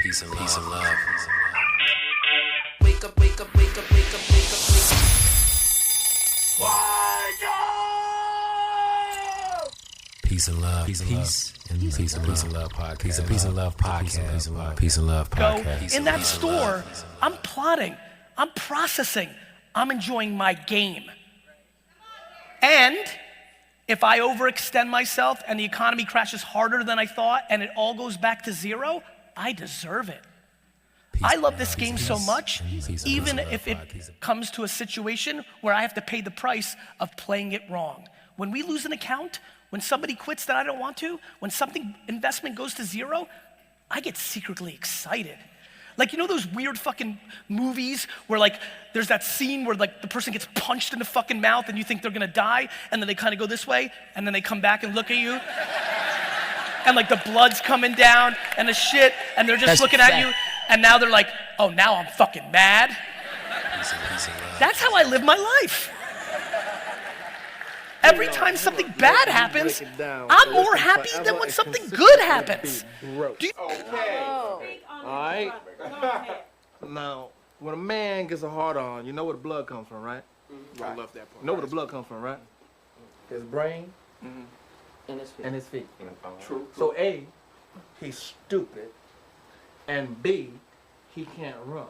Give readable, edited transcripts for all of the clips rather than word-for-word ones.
Peace and love. Wake up, wake up, wake up, wake up, wake up, wake up. Peace and love. Peace and love podcast. Peace and love podcast. Peace and love podcast. Go in that store. I'm plotting. I'm processing. I'm enjoying my game. And if I overextend myself and the economy crashes harder than I thought and it all goes back to zero, I deserve it. I love this game so much, even if it comes to a situation where I have to pay the price of playing it wrong. When we lose an account, when somebody quits that I don't want to, when something investment goes to zero, I get secretly excited. Like, you know those weird fucking movies where like there's that scene where like the person gets punched in the fucking mouth and you think they're gonna die, and then they kind of go this way and then they come back and look at you and like the blood's coming down and the shit, and they're just looking at you, and now they're like, oh, now I'm fucking mad. That's how I live my life. Every time something bad happens, I'm more happy than when something good happens. Okay. All right. Now, when a man gets a hard on, you know where the blood comes from, right? I love that part. You know where the blood comes from, right? His brain and his feet. True. So A, he's stupid, and B, he can't run.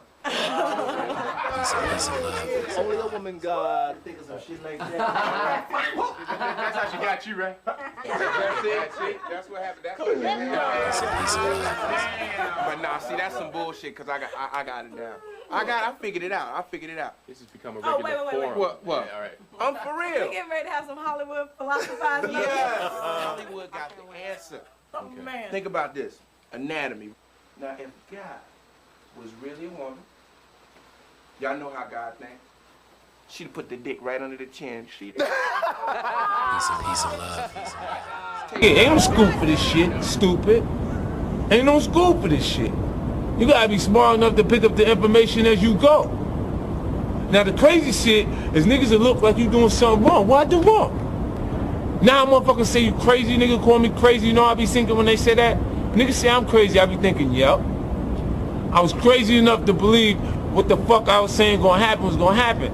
Only a woman God thinks of some shit like that. That's how she got you, right? That's it. That's what happened. That's what happened. But nah, see, that's some bullshit, because I got it down. I figured it out. This has become a regular forum. What? Yeah, all right. I'm for real. We getting ready to have some Hollywood philosophizing. Yeah. Hollywood got the answer. Oh, man. Think about this. Anatomy. Now, if God was really a woman, y'all know how God thinks. She'd put the dick right under the chin. She'd... Peace and love. Ain't no school for this shit, stupid. Ain't no school for this shit. You gotta be smart enough to pick up the information as you go. Now the crazy shit is niggas that look like you doing something wrong. Why do wrong? Now motherfuckers say you crazy, nigga call me crazy. You know I be thinking when they say that? Niggas say I'm crazy, I be thinking, yep. I was crazy enough to believe what the fuck I was saying gonna happen was gonna happen.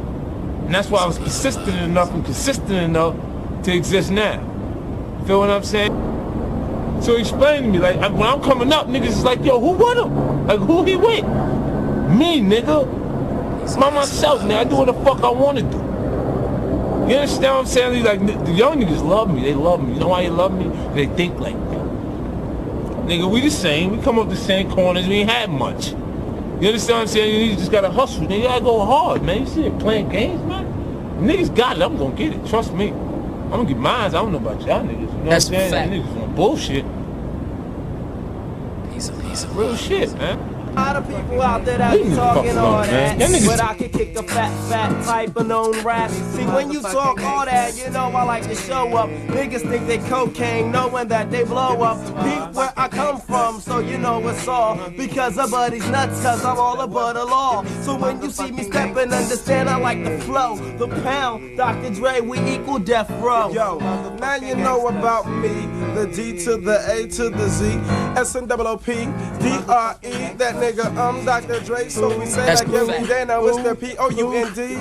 And that's why I was persistent enough and consistent enough to exist now. Feel what I'm saying? So explain to me, like, when I'm coming up, niggas is like, yo, who with him? Like, who he with? Me, nigga. By myself, nigga. I do what the fuck I want to do. You understand what I'm saying? Like, the young niggas love me. They love me. You know why they love me? They think like me. Nigga, we the same. We come up the same corners. We ain't had much. You understand what I'm saying? You just gotta hustle. Nigga, you gotta go hard, man. You see it playing games, man? Niggas got it. I'm gonna get it. Trust me. I'm gonna get mine. I don't know about y'all niggas. You know That's what I'm saying? fact. Niggas on bullshit. Peace and Real love. shit, man. A lot of people out there that be talking all that, but I can kick a fat type of known rap. See, when you talk all that, you know I like to show up. Niggas think they cocaine, knowing that they blow up. Peep where I come from, so you know it's all because of buddy's nuts, cause I'm all about the law. So when you see me stepping, understand I like the flow, the pound, Dr. Dre, we equal death row. Yo, now you know about me, the D to the A to the Z, S-N-O-O-P, D-R-E, that nigga, Dr. Dre, so we say That's that every fact. day, now it's the P-O-U-N-D.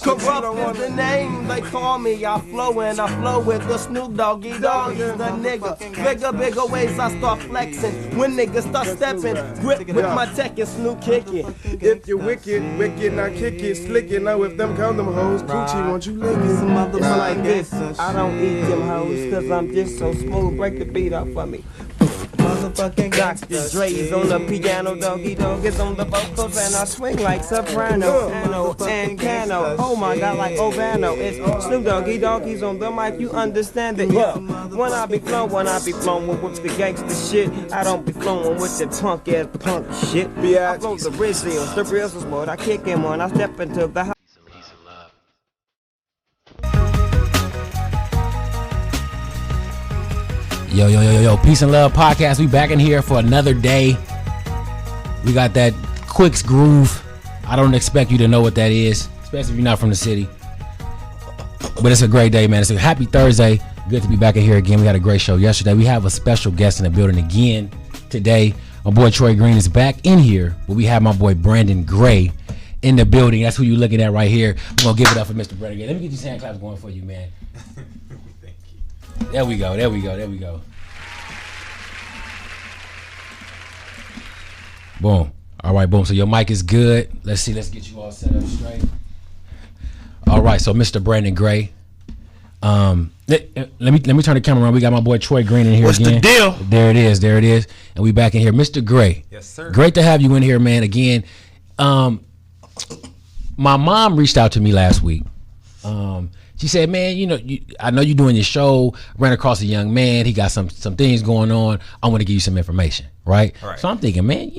Corrupt is the name they call me. I flow with the Snoop Doggy Dogg is the nigga. Bigger ways I start flexing. When niggas start stepping, grip with my tech and Snoop kicking. If you're wicked, now kick it, slick it. Now if them condom hoes, Gucci, won't you lick it? Some motherfuckers like this. I don't eat them hoes cause I'm just so smooth. Break the beat up for me. Motherfucking Dr. Dre is on the piano, Doggy Dogg is on the vocals, and I swing like soprano, ano, and cano. Oh my God, like Ovano. It's Snoop Doggy Dogg, he's on the mic, you understand it, yeah. When I be flowing with the gangster shit. I don't be flowing with the punk ass punk shit. I flow the Rizzios, the Rizzios, boy. I kick him when I step into the house. Peace and love. Yo, Peace and Love podcast. We back in here for another day. We got that Quicks groove. I don't expect you to know what that is, especially if you're not from the city. But it's a great day, man. It's a happy Thursday. Good to be back in here again. We had a great show yesterday. We have a special guest in the building again today. My boy Troy Green is back in here, but we have my boy Brandon Gray in the building. That's who you're looking at right here. I'm gonna give it up for Mr. Brandon Gray. Let me get these hand claps going for you, man. Thank you. There we go. There we go. There we go. Boom. All right, boom. So your mic is good. Let's see. Let's get you all set up straight. All right. So Mr. Brandon Gray. Let me turn the camera around. We got my boy Troy Green in here What's again. the deal? There it is. There it is. And we back in here. Mr. Gray. Yes, sir. Great to have you in here, man. Again, my mom reached out to me last week. She said, man, I know you're doing your show. Ran across a young man. He got some things going on. I want to give you some information, right? So I'm thinking, man,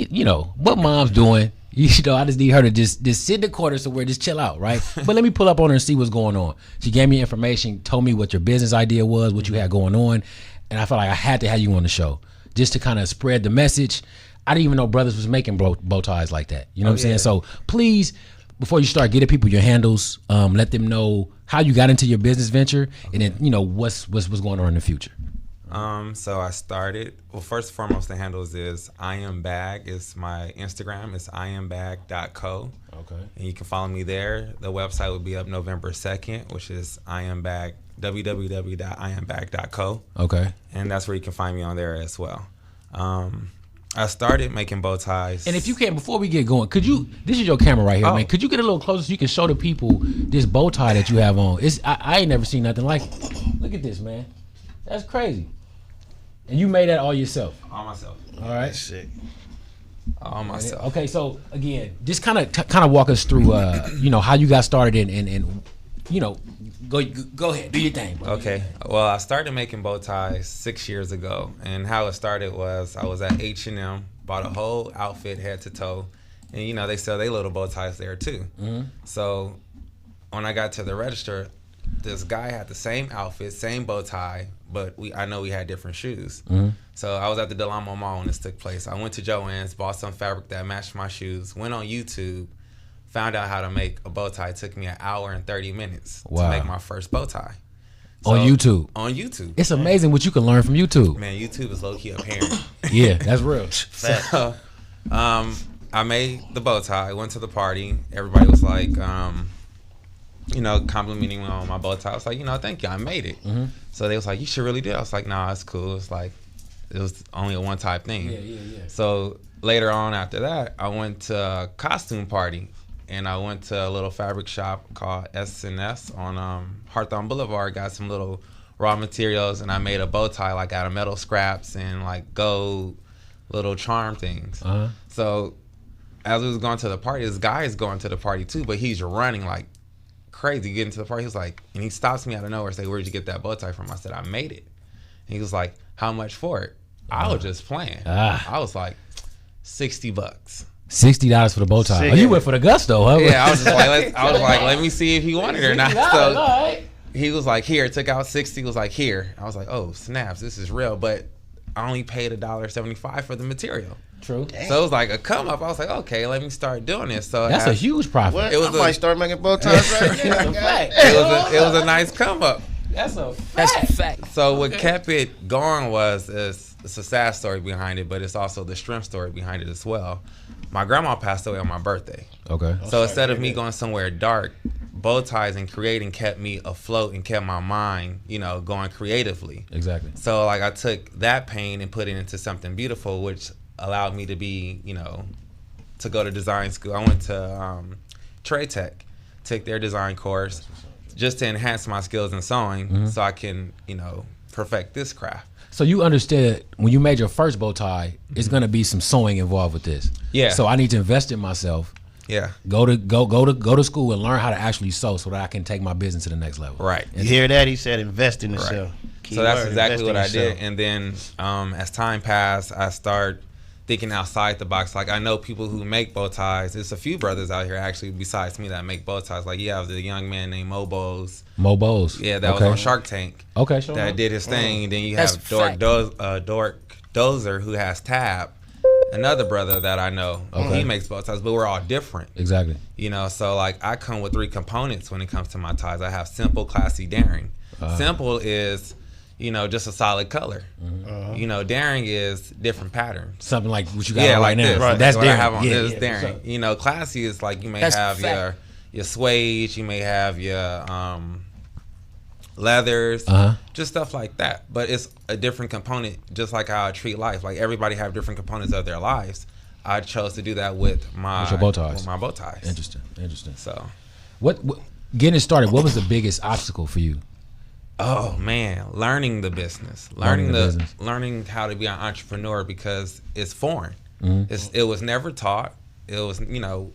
what mom's doing. I just need her to just sit in the corner somewhere, just chill out, right? But let me pull up on her and see what's going on. She gave me information, told me what your business idea was, what you had going on, and I felt like I had to have you on the show just to kind of spread the message. I didn't even know brothers was making bow ties like that. You know what I'm saying? So please, before you start getting people your handles, let them know how you got into your business venture, and then what's going on in the future. So I started. Well, first and foremost, the handles is I am bag. It's my Instagram. It's iambag.co. Okay. And you can follow me there. The website will be up November 2nd, which is www.iambag.co. Okay. And that's where you can find me on there as well. I started making bow ties. And if you can, before we get going, could you? This is your camera right here, man. Could you get a little closer so you can show the people this bow tie that you have on? I ain't never seen nothing like it. Look at this, man. That's crazy. And you made that all yourself? All myself. All right. Shit. All myself. Okay, so again, just kind of walk us through, how you got started and go ahead, do your thing. Bro. Okay. Well, I started making bow ties 6 years ago, and how it started was I was at H&M, bought a whole outfit head to toe, and they sell their little bow ties there too. Mm-hmm. So when I got to the register, this guy had the same outfit, same bow tie, but I know we had different shoes. Mm-hmm. So I was at the Del Amo Mall when this took place. I went to Joann's, bought some fabric that matched my shoes, went on YouTube, found out how to make a bow tie. It took me 1 hour and 30 minutes to make my first bow tie. So, on YouTube? On YouTube. It's amazing what you can learn from YouTube. Man, YouTube is low-key a parent. Yeah, that's real. So, I made the bow tie, went to the party. Everybody was like, complimenting me on my bow tie. I was like, thank you, I made it. Mm-hmm. So they was like, you should really do it. I was like, nah, it's cool. It's like, it was only a one-time thing. Yeah. So later on after that, I went to a costume party, and I went to a little fabric shop called S&S on Hawthorne Boulevard, got some little raw materials, and I made a bow tie like out of metal scraps and like gold little charm things. Uh-huh. So as we was going to the party, this guy is going to the party too, but he's running like crazy getting to the party. He was like, and he stops me out of nowhere and say, where'd you get that bow tie from? I said, I made it. And he was like, how much for it? I was just playing. I was like, $60. $60 for the bow tie. Oh, you went for the gusto, huh? Yeah, I was just like, let me see if he wanted it or not. So he was like, here, took out 60. He was like, here. I was like, oh, snaps, this is real. But I only paid $1.75 for the material. True. Dang. So it was like a come up. I was like, okay, let me start doing this. So that's a huge profit. What? I might start making bow ties right now. It was a nice come up. That's a fact. So what kept it going was it's a sad story behind it, but it's also the strength story behind it as well. My grandma passed away on my birthday. Okay. So instead of me going somewhere dark, bow ties and creating kept me afloat and kept my mind, going creatively. Exactly. So like I took that pain and put it into something beautiful, which allowed me to be, to go to design school. I went to Trade Tech, took their design course just to enhance my skills in sewing so I can, perfect this craft. So you understood when you made your first bow tie, it's gonna be some sewing involved with this. Yeah. So I need to invest in myself. Yeah. Go to school and learn how to actually sew so that I can take my business to the next level. Right. You hear that? He said invest in yourself. Right. So that's exactly what I did. And then as time passed, I started thinking outside the box. Like I know people who make bow ties. There's a few brothers out here actually besides me that make bow ties. Like you have the young man named Mobos. Yeah, that was on Shark Tank. Okay, sure. That did his thing. And then you have Dork Dozer who has Tab. Another brother that I know, he makes bow ties, but we're all different. Exactly. So like I come with 3 components when it comes to my ties. I have simple, classy, daring. Simple is you know, just a solid color. You know, daring is different patterns. Something like what you got on right now. This. Right. That's what I daring. have on Yeah, this yeah, daring. You know, classy is like you may That's have fact. your suede, you may have your leathers, just stuff like that. But it's a different component, just like how I treat life. Like everybody have different components of their lives. I chose to do that with your bow ties. With my bow ties. Interesting. So, what getting started? What was the biggest obstacle for you? oh man, learning the business, learning how to be an entrepreneur because it's foreign. It was never taught. It was, you know,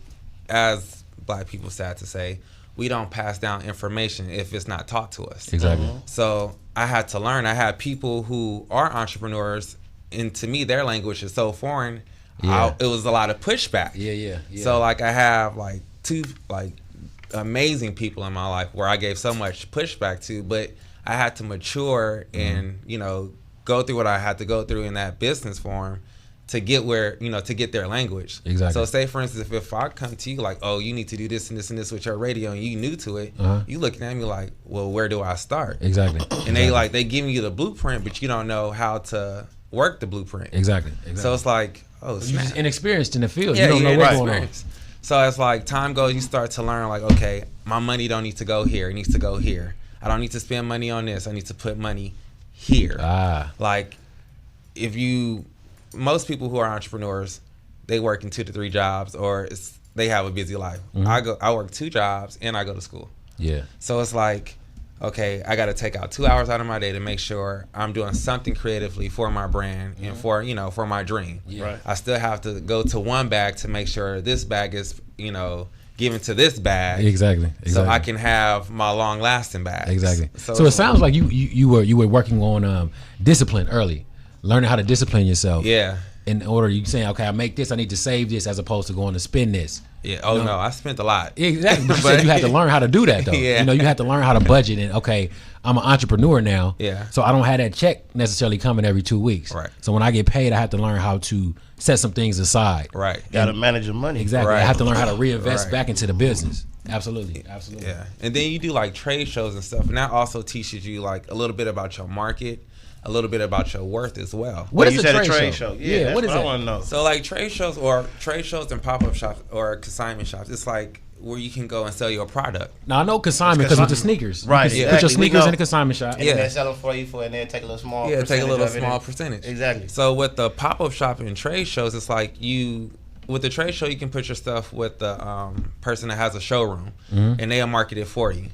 as Black people sad to say, we don't pass down information if it's not taught to us. Exactly. So I had to learn. I had people who are entrepreneurs, and to me, their language is so foreign. Yeah. It was a lot of pushback. Yeah. So like I have like two like amazing people in my life where I gave so much pushback to, but I had to mature and, you know, go through what I had to go through in that business form to get where, you know, to get their language. Exactly. So say for instance, if I come to you like, oh, you need to do this and this and this with your radio and you new to it, you looking at me like, well, where do I start? Exactly. And they give you the blueprint, but you don't know how to work the blueprint. Exactly. So it's like, oh, you're snap. just inexperienced in the field. Yeah, you don't know what's going on. inexperienced. So as like time goes, you start to learn like, okay, my money don't need to go here. It needs to go here. I don't need to spend money on this. I need to put money here. Like most people who are entrepreneurs, they work in 2 to 3 jobs or they have a busy life. I work 2 jobs and I go to school. Yeah. So it's like, okay, I got to take out 2 hours out of my day to make sure I'm doing something creatively for my brand and for, you know, for my dream. Yeah. Right. I still have to go to one bag to make sure this bag is, you know, given to this bag. Exactly. So I can have my long lasting bag. Exactly. So it sounds like you were working on discipline early, learning how to discipline yourself. Yeah. In order, you saying, okay, I make this, I need to save this, as opposed to going to spend this. Yeah. Oh, no, I spent a lot. Exactly. But you said you had to learn how to do that, though. Yeah. You know, you had to learn how to budget. And okay, I'm an entrepreneur now. Yeah. So I don't have that check necessarily coming every 2 weeks. Right. So when I get paid, I have to learn how to set some things aside. Right. Got to manage your money. Exactly. Right. I have to learn how to reinvest Right. back into the business. Absolutely. Yeah. And then you do like trade shows and stuff, and that also teaches you like a little bit about your market, a little bit about your worth as well. What is you a said trade show? Yeah, what is I that? want to know. So like trade shows and pop-up shops or consignment shops, it's like where you can go and sell your product. Now I know consignment because with the sneakers, Right, You can put your exactly. sneakers in the consignment shop. And then they sell them for you and then take a little small Yeah, take a little percentage of it. small percentage. Exactly. So with the pop-up shop and trade shows, it's like with the trade show, you can put your stuff with the person that has a showroom, and they'll market it for you.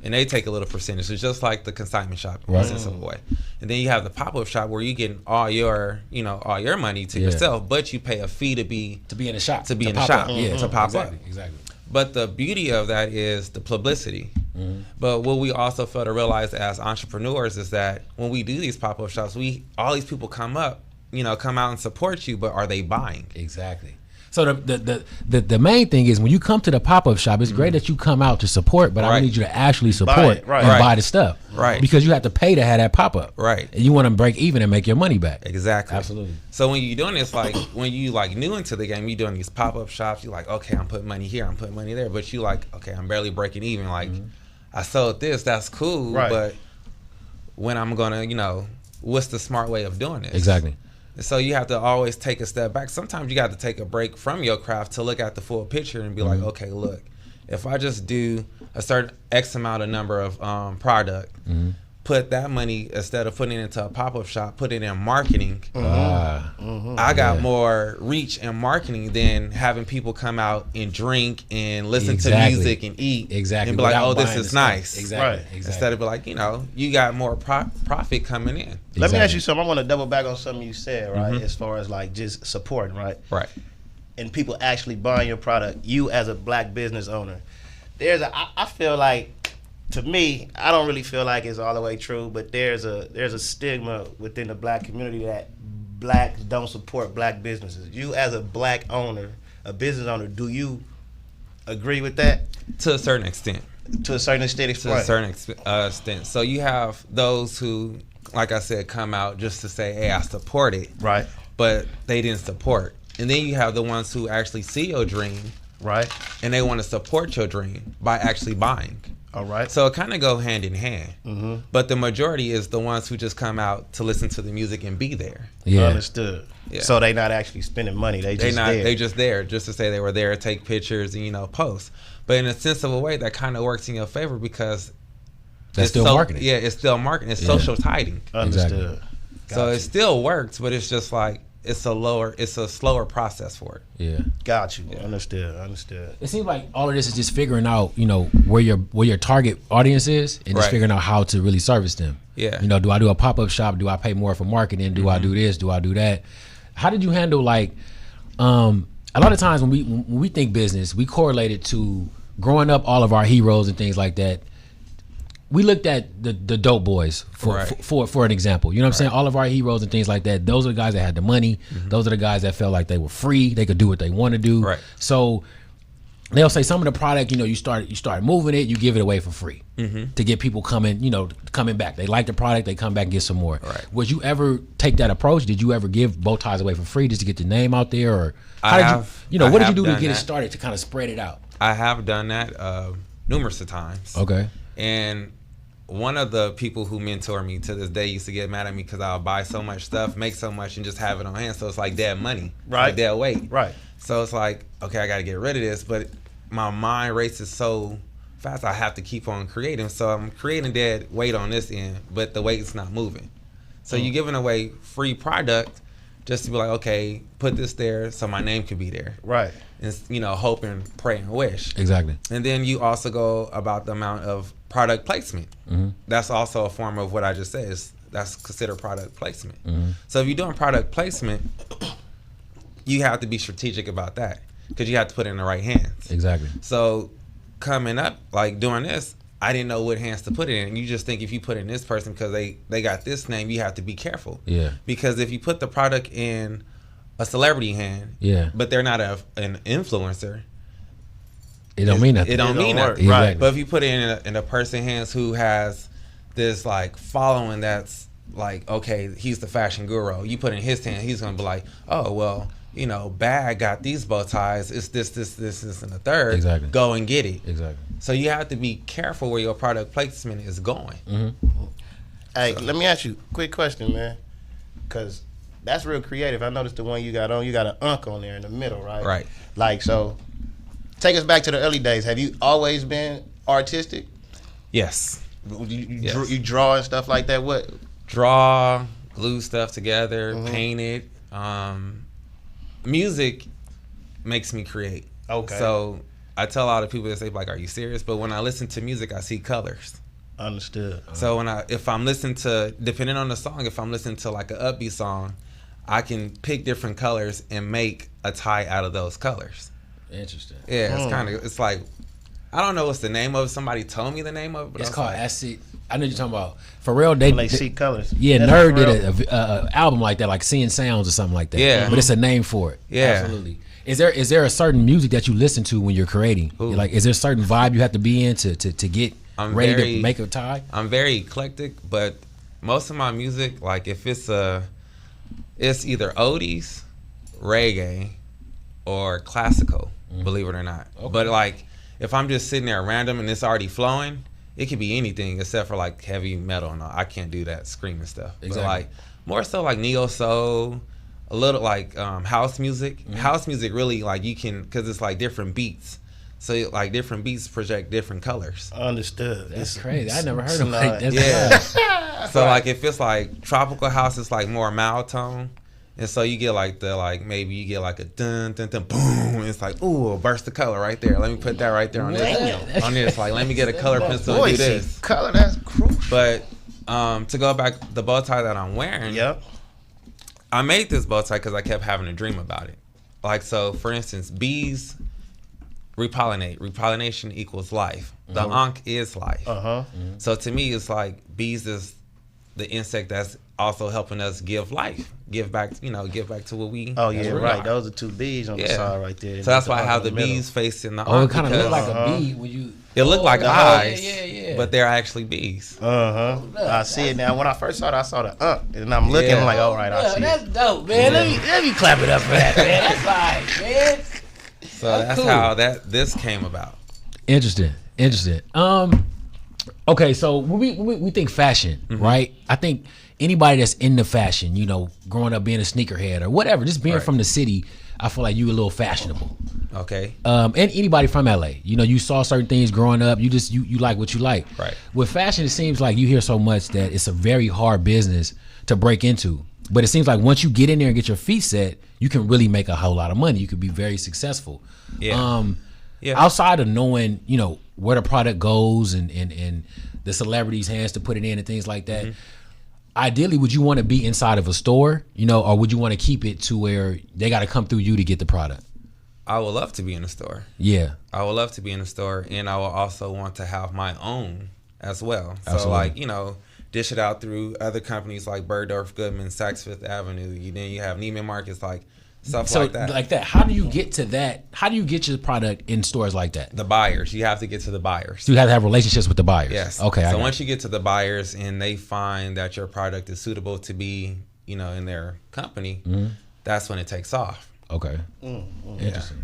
And they take a little percentage. It's just like the consignment shop in a sense of a way. And then you have the pop-up shop where you get all your money to yourself, but you pay a fee to be in the shop. To pop up. up. Exactly. But the beauty of that is the publicity. But what we also fail to realize as entrepreneurs is that when we do these pop-up shops, all these people come out and support you, but are they buying? Exactly. So the main thing is when you come to the pop-up shop, it's great that you come out to support, but I need you to actually support and buy the stuff. Right. Because you have to pay to have that pop-up. Right. And you want to break even and make your money back. Exactly. Absolutely. So when you're doing this, like when you like new into the game, you're doing these pop-up shops, you're like, okay, I'm putting money here, I'm putting money there, but you like, okay, I'm barely breaking even. Like I sold this, that's cool, but when I'm gonna, what's the smart way of doing this? Exactly. So you have to always take a step back. Sometimes you got to take a break from your craft to look at the full picture and be like, okay, look, if I just do a certain X amount of number of product, put that money, instead of putting it into a pop-up shop, put it in marketing. I got more reach in marketing than having people come out and drink and listen to music and eat. Exactly. And be like, Without oh, this buying is the nice. stuff. Exactly. Instead of be like, you got more profit coming in. Let me ask you something. I want to double back on something you said, right? As far as like just supporting, right? Right. And people actually buying your product, you as a Black business owner. I feel like, to me, I don't really feel like it's all the way true, but there's a stigma within the Black community that Blacks don't support Black businesses. You as a Black owner, a business owner, do you agree with that? To a certain extent. To a certain extent. To a certain extent. So you have those who, like I said, come out just to say, hey, I support it. Right. But they didn't support. And then you have the ones who actually see your dream. Right. And they want to support your dream by actually buying. All right. So it kind of go hand in hand. But the majority is the ones who just come out to listen to the music and be there. Yeah. Understood. Yeah. So they not actually spending money. They just there. They just there just to say they were there, take pictures, and post. But in a sense of a way, that kind of works in your favor because that's still marketing. Yeah, it's still marketing. It's social tiding. Understood. So it still works, but it's just like it's a slower process for it. Yeah. Got you. Understood. It seems like all of this is just figuring out, where your target audience is, and just figuring out how to really service them. Yeah. Do I do a pop-up shop? Do I pay more for marketing? Do I do this? Do I do that? How did you handle a lot of times when we think business, we correlate it to growing up all of our heroes and things like that. We looked at the dope boys for an example. You know what I'm saying? All of our heroes and things like that. Those are the guys that had the money. Those are the guys that felt like they were free. They could do what they want to do. Right. So they'll say some of the product, you start moving it, you give it away for free to get people coming back. They like the product, they come back and get some more. Right. Would you ever take that approach? Did you ever give bow ties away for free just to get the name out there, or what did you do to get it started to kind of spread it out? I have done that numerous of times. Okay. And one of the people who mentor me to this day used to get mad at me because I'll buy so much stuff, make so much, and just have it on hand. So it's like dead money, like dead weight. Right. So it's like, okay, I got to get rid of this, but my mind races so fast, I have to keep on creating. So I'm creating dead weight on this end, but the weight's not moving. So you're giving away free product just to be like, okay, put this there so my name can be there. Right. And, hope and pray and wish. Exactly. And then you also go about the amount of product placement. That's also a form of what I just said. That's considered product placement. So if you're doing product placement, you have to be strategic about that because you have to put it in the right hands. Exactly. So coming up, like doing this, I didn't know what hands to put it in. And you just think if you put it in this person because they got this name, you have to be careful. Yeah. Because if you put the product in a celebrity hand, but they're not an influencer, it don't mean nothing. It don't mean nothing. Exactly. Right. But if you put it in a person's hands who has this like following that's like, okay, he's the fashion guru. You put it in his hand, he's gonna be like, oh well, Bag got these bow ties. It's this, and the third. Exactly. Go and get it. Exactly. So you have to be careful where your product placement is going. Hey, let me ask you a quick question, man, because that's real creative. I noticed the one you got on, you got an unk on there in the middle, right? Right. Like, so take us back to the early days. Have you always been artistic? Yes. You draw and stuff like that? What? Draw, glue stuff together, paint it. Music makes me create. Okay. So I tell a lot of people that say like, "Are you serious?" But when I listen to music, I see colors. Understood. So if I'm listening to, depending on the song, if I'm listening to like an upbeat song, I can pick different colors and make a tie out of those colors. Interesting. Yeah, it's like, I don't know what's the name of it. Somebody told me the name of it, but it's I was called like, Acid. I know you're talking about. For real, they see colors. Yeah, Nerd did a album like that, like Seeing Sounds or something like that. Yeah. But it's a name for it. Yeah. Absolutely. Is there a certain music that you listen to when you're creating? Like, is there a certain vibe you have to be in to get ready to make a tie? I'm very eclectic, but most of my music, like if it's either oldies, reggae, or classical, believe it or not. Okay. But like if I'm just sitting there random and it's already flowing, it could be anything except for like heavy metal and all. I can't do that screaming stuff. Exactly. But like more so like neo soul, a little like house music. House music really like you can, because it's like different beats. So like different beats project different colors. Understood. That's crazy. I never heard of like that. Yeah. So like if it's like tropical house, it's like more mild tone. And so you get like maybe you get like a dun dun dun boom. And it's like, ooh, a burst of color right there. Let me put that right there on this. On this. Like let me get a color pencil and do this. Color, that's crucial. But to go back, the bow tie that I'm wearing. Yep. I made this bow tie because I kept having a dream about it. Like so, for instance, bees repollinate. Repollination equals life. The ankh is life. So to me, it's like bees is the insect that's also helping us give life, give back to what we. Oh yeah, right. Are. Those are two bees on the side right there. So that's why I have the bees facing the. Oh, it kind of looked like a bee when you. It looked like eyes, but they're actually bees. I see it now. When I first saw it, I saw the and I'm looking I'm like, all right, I see that's dope, man. Let me clap it up for that, man. That's right, man. So that's cool. How this came about. Interesting. Okay, so when we think fashion, right? I think anybody that's into fashion, you know, growing up being a sneakerhead or whatever, just being from the city, I feel like you a little fashionable. Okay. And anybody from LA, you know, you saw certain things growing up. You just you like what you like. Right. With fashion, it seems like you hear so much that it's a very hard business to break into. But it seems like once you get in there and get your feet set, you can really make a whole lot of money. You could be very successful. Yeah. Outside of knowing, you know, where the product goes and the celebrities' hands to put it in and things like that. Ideally, would you want to be inside of a store, you know, or would you want to keep it to where they got to come through you to get the product? I would love to be in a store. Yeah. I would love to be in a store, and I would also want to have my own as well. So, Absolutely. like, you know, dish it out through other companies like Bergdorf Goodman, Saks Fifth Avenue. Then you have Neiman Marcus, like stuff like that. How do you get to that? How do you get your product in stores like that? The buyers. You have to get to the buyers. So you have to have relationships with the buyers. Yes. Okay. So once you get to the buyers and they find that your product is suitable to be, you know, in their company, that's when it takes off. Okay. Interesting.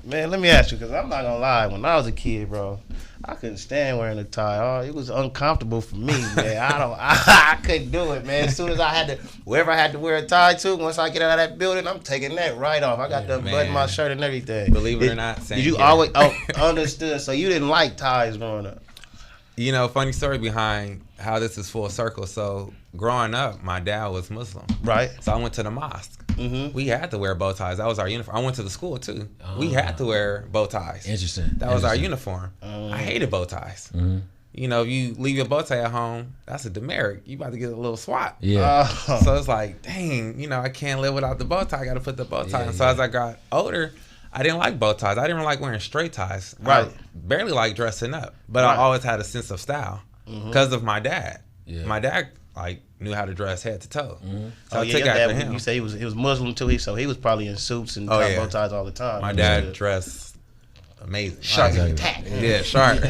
Man, let me ask you, because I'm not going to lie. When I was a kid, bro, I couldn't stand wearing a tie. Oh, it was uncomfortable for me, man. I couldn't do it, man. As soon as I had to, wherever I had to wear a tie to, once I get out of that building, I'm taking that right off. I got to button my shirt and everything. Believe it or not, same did you here. always understood? So you didn't like ties growing up? You know, funny story behind how this is full circle. So growing up, my dad was Muslim. Right. So I went to the mosque. We had to wear bow ties. That was our uniform. I went to the school too. We had to wear bow ties. Interesting. That was our uniform. I hated bow ties. You know, if you leave your bow tie at home, that's a demerit. You about to get a little swat. Yeah. So it's like, dang, you know, I can't live without the bow tie. I got to put the bow tie on. So as I got older, I didn't like bow ties. I didn't like wearing straight ties. Right. I barely like dressing up. But I always had a sense of style because of my dad. Yeah. My dad, like, knew how to dress head to toe. So I yeah, took your after dad, him. you say he was Muslim too, so he was probably in suits and bow ties all the time. My dad dressed amazing. Sharp Like, and tack. Yeah, sharp.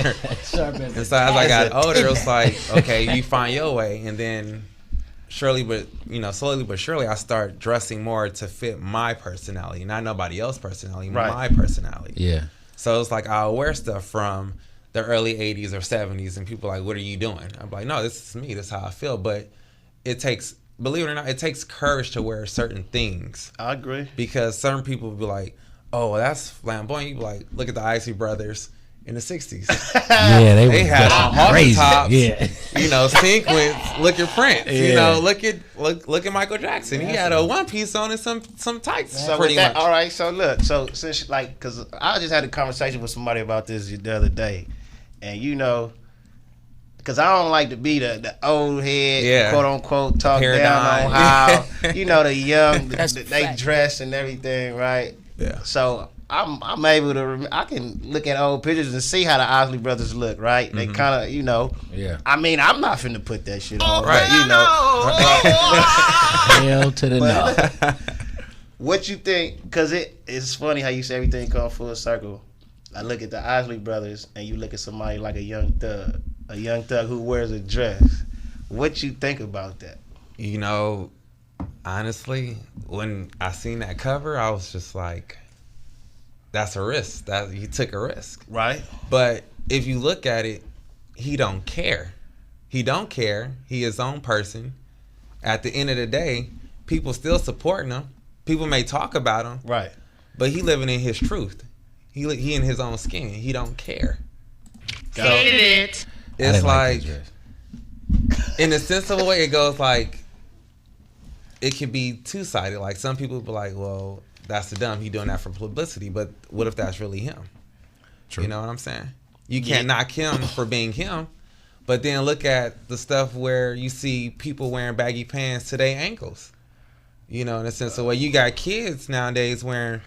Sharp And so as I got older, it was like, okay, you find your way. And then slowly but surely, I start dressing more to fit my personality, not nobody else's personality, my personality. Yeah. So it's like I'll wear stuff from the early 80s or 70s, and people are like, what are you doing? I'm like, no, this is me. This is how I feel. But it takes, believe it or not, it takes courage to wear certain things. I agree. Because certain people will be like, oh, well, that's flamboyant. You be like, look at the Isley Brothers in the 60s. Yeah, they had on halter crazy. tops, Yeah. you know, sequins. Look at Prince. You know, look at Michael Jackson. He had a one piece on and some tights. So pretty with that, much. all right. So look, so since like, cause I just had a conversation with somebody about this the other day, and you know, cause I don't like to be the old head, quote unquote, talk down on how you know the young they dress and everything, right? Yeah. So I'm able to I can look at old pictures and see how the Isley Brothers look, right? They kind of, you know. Yeah. I mean, I'm not finna put that shit on, right? You know. Hell to the no. What you think? Because it's funny how you say everything come full circle. I look at the Isley Brothers, and you look at somebody like a young thug who wears a dress. What you think about that? You know, honestly, when I seen that cover, I was just like, that's a risk. That he took a risk. Right. But if you look at it, he don't care. He don't care. He his own person. At the end of the day, people still supporting him. People may talk about him. Right. But he living in his truth. He in his own skin. He don't care. So it. It's like in the sense of a way, it goes like, it could be two-sided. Like some people be like, well, that's the dumb. He doing that for publicity. But what if that's really him? True. You know what I'm saying? You can't knock him for being him. But then look at the stuff where you see people wearing baggy pants to their ankles. You know, in a sense of way, you got kids nowadays wearing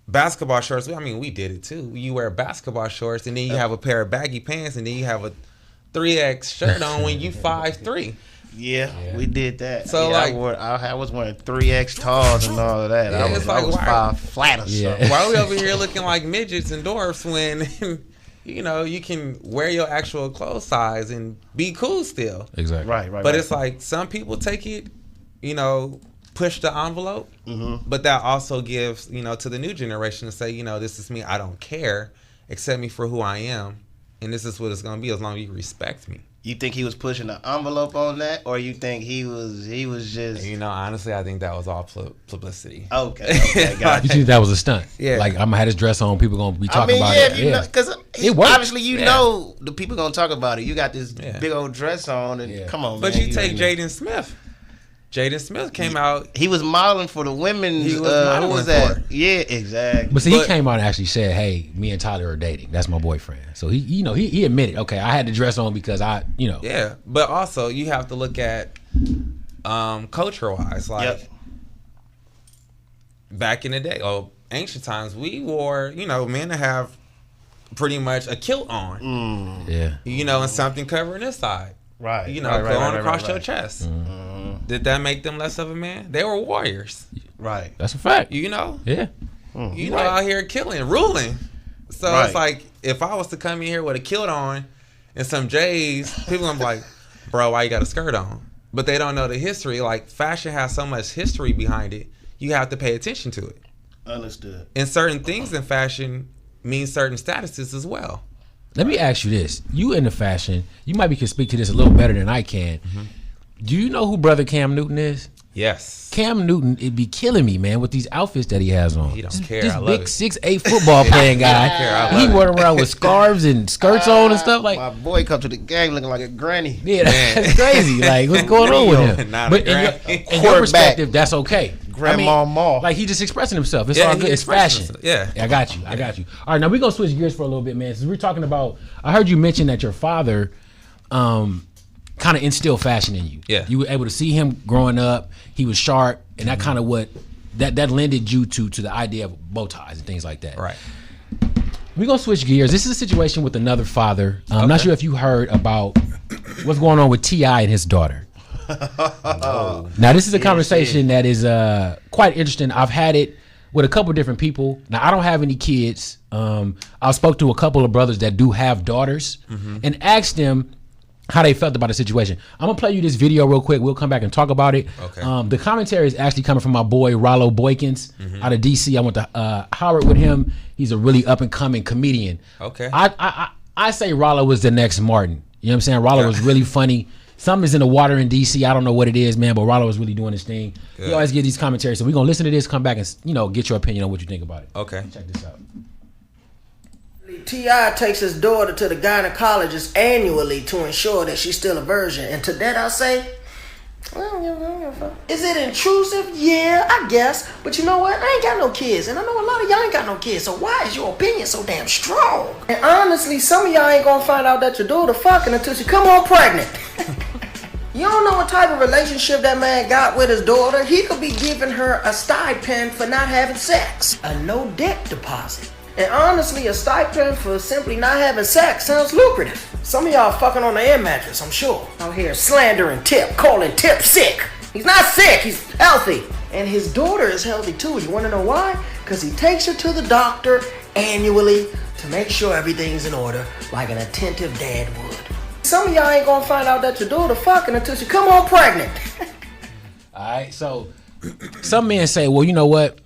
basketball shorts. I mean, we did it too. You wear basketball shorts and then you have a pair of baggy pants and then you have a 3X shirt on when you 5'3". Yeah, we did that. So yeah, like, I was wearing 3X talls and all of that. Yeah, I was 5 flat or something. Why are we over here looking like midgets and dwarfs when, you know, you can wear your actual clothes size and be cool still? Exactly. Right. But it's like some people take it, you know, push the envelope, but that also gives, you know, to the new generation to say, you know, this is me. I don't care. Accept me for who I am. and this is what it's gonna be as long as you respect me. You think he was pushing the envelope on that, or you think he was just? You know, honestly, I think that was all publicity. Okay, got You think that was a stunt? Yeah. Like, I'm gonna have this dress on. People gonna be talking about it. You know, because it worked. obviously you know the people gonna talk about it. You got this big old dress on, and come on, but man. you take Jaden Smith. Jaden Smith came out. He was modeling for the women's. He was modeling who was that? for it. Yeah, exactly. But see, he came out and actually said, "Hey, me and Tyler are dating. That's my boyfriend." So he admitted, okay, I had the dress on because Yeah, but also you have to look at culture wise, like back in the day, ancient times, we wore, men to have pretty much a kilt on. Yeah. And something covering this side. Right. Going across your chest. Did that make them less of a man? They were warriors. Right. That's a fact. Yeah. Out here killing, ruling. So it's like, if I was to come in here with a kilt on and some J's, people gonna be like, bro, why you got a skirt on? But they don't know the history. Like, fashion has so much history behind it. You have to pay attention to it. Understood. And certain things in fashion mean certain statuses as well. Let me ask you this. You into fashion, you might can speak to this a little better than I can. Do you know who brother Cam Newton is? Yes. Cam Newton, it'd be killing me, man, with these outfits that he has on. He don't care. This I love big it. 6'8" football playing guy. He running around with scarves and skirts on and stuff like. My boy come to the game looking like a granny. Yeah, that's crazy. Like, what's going on with him? Not But in your perspective, that's okay. Grandma. Like, he's just expressing himself. It's all good. It's fashion. Yeah. I got you. All right, now we're going to switch gears for a little bit, man. Since we're talking about, I heard you mention that your father kind of instilled fashion in you. Yeah. You were able to see him growing up. He was sharp, and that kind of that lended you to the idea of bow ties and things like that. Right. We're going to switch gears. This is a situation with another father. I'm not sure if you heard about what's going on with T.I and his daughter. Now, this is a conversation that is quite interesting. I've had it with a couple different people. Now, I don't have any kids. I spoke to a couple of brothers that do have daughters and asked them how they felt about the situation. I'm gonna play you this video real quick. We'll come back and talk about it. Okay. The commentary is actually coming from my boy Rollo Boykins out of DC. I went to Howard with him. He's a really up and coming comedian. Okay. I say Rollo was the next Martin. You know what I'm saying? Rollo was really funny. Something's in the water in DC. I don't know what it is, man, but Rollo was really doing his thing. Good. He always gives these commentaries. So we're gonna listen to this, come back and get your opinion on what you think about it. Okay. Check this out. T.I takes his daughter to the gynecologist annually to ensure that she's still a virgin. And to that I'll say, is it intrusive? Yeah, I guess. But you know what? I ain't got no kids. And I know a lot of y'all ain't got no kids. So why is your opinion so damn strong? And honestly, some of y'all ain't gonna find out that your daughter fucking until she come on pregnant. You don't know what type of relationship that man got with his daughter. He could be giving her a stipend for not having sex. A no debt deposit. And honestly, a stipend for simply not having sex sounds lucrative. Some of y'all fucking on the air mattress, I'm sure. Out here slandering Tip, calling Tip sick. He's not sick, he's healthy. And his daughter is healthy too. You wanna know why? Because he takes her to the doctor annually to make sure everything's in order, like an attentive dad would. Some of y'all ain't gonna find out that your daughter fucking until she come on pregnant. All right, so some men say, well, you know what?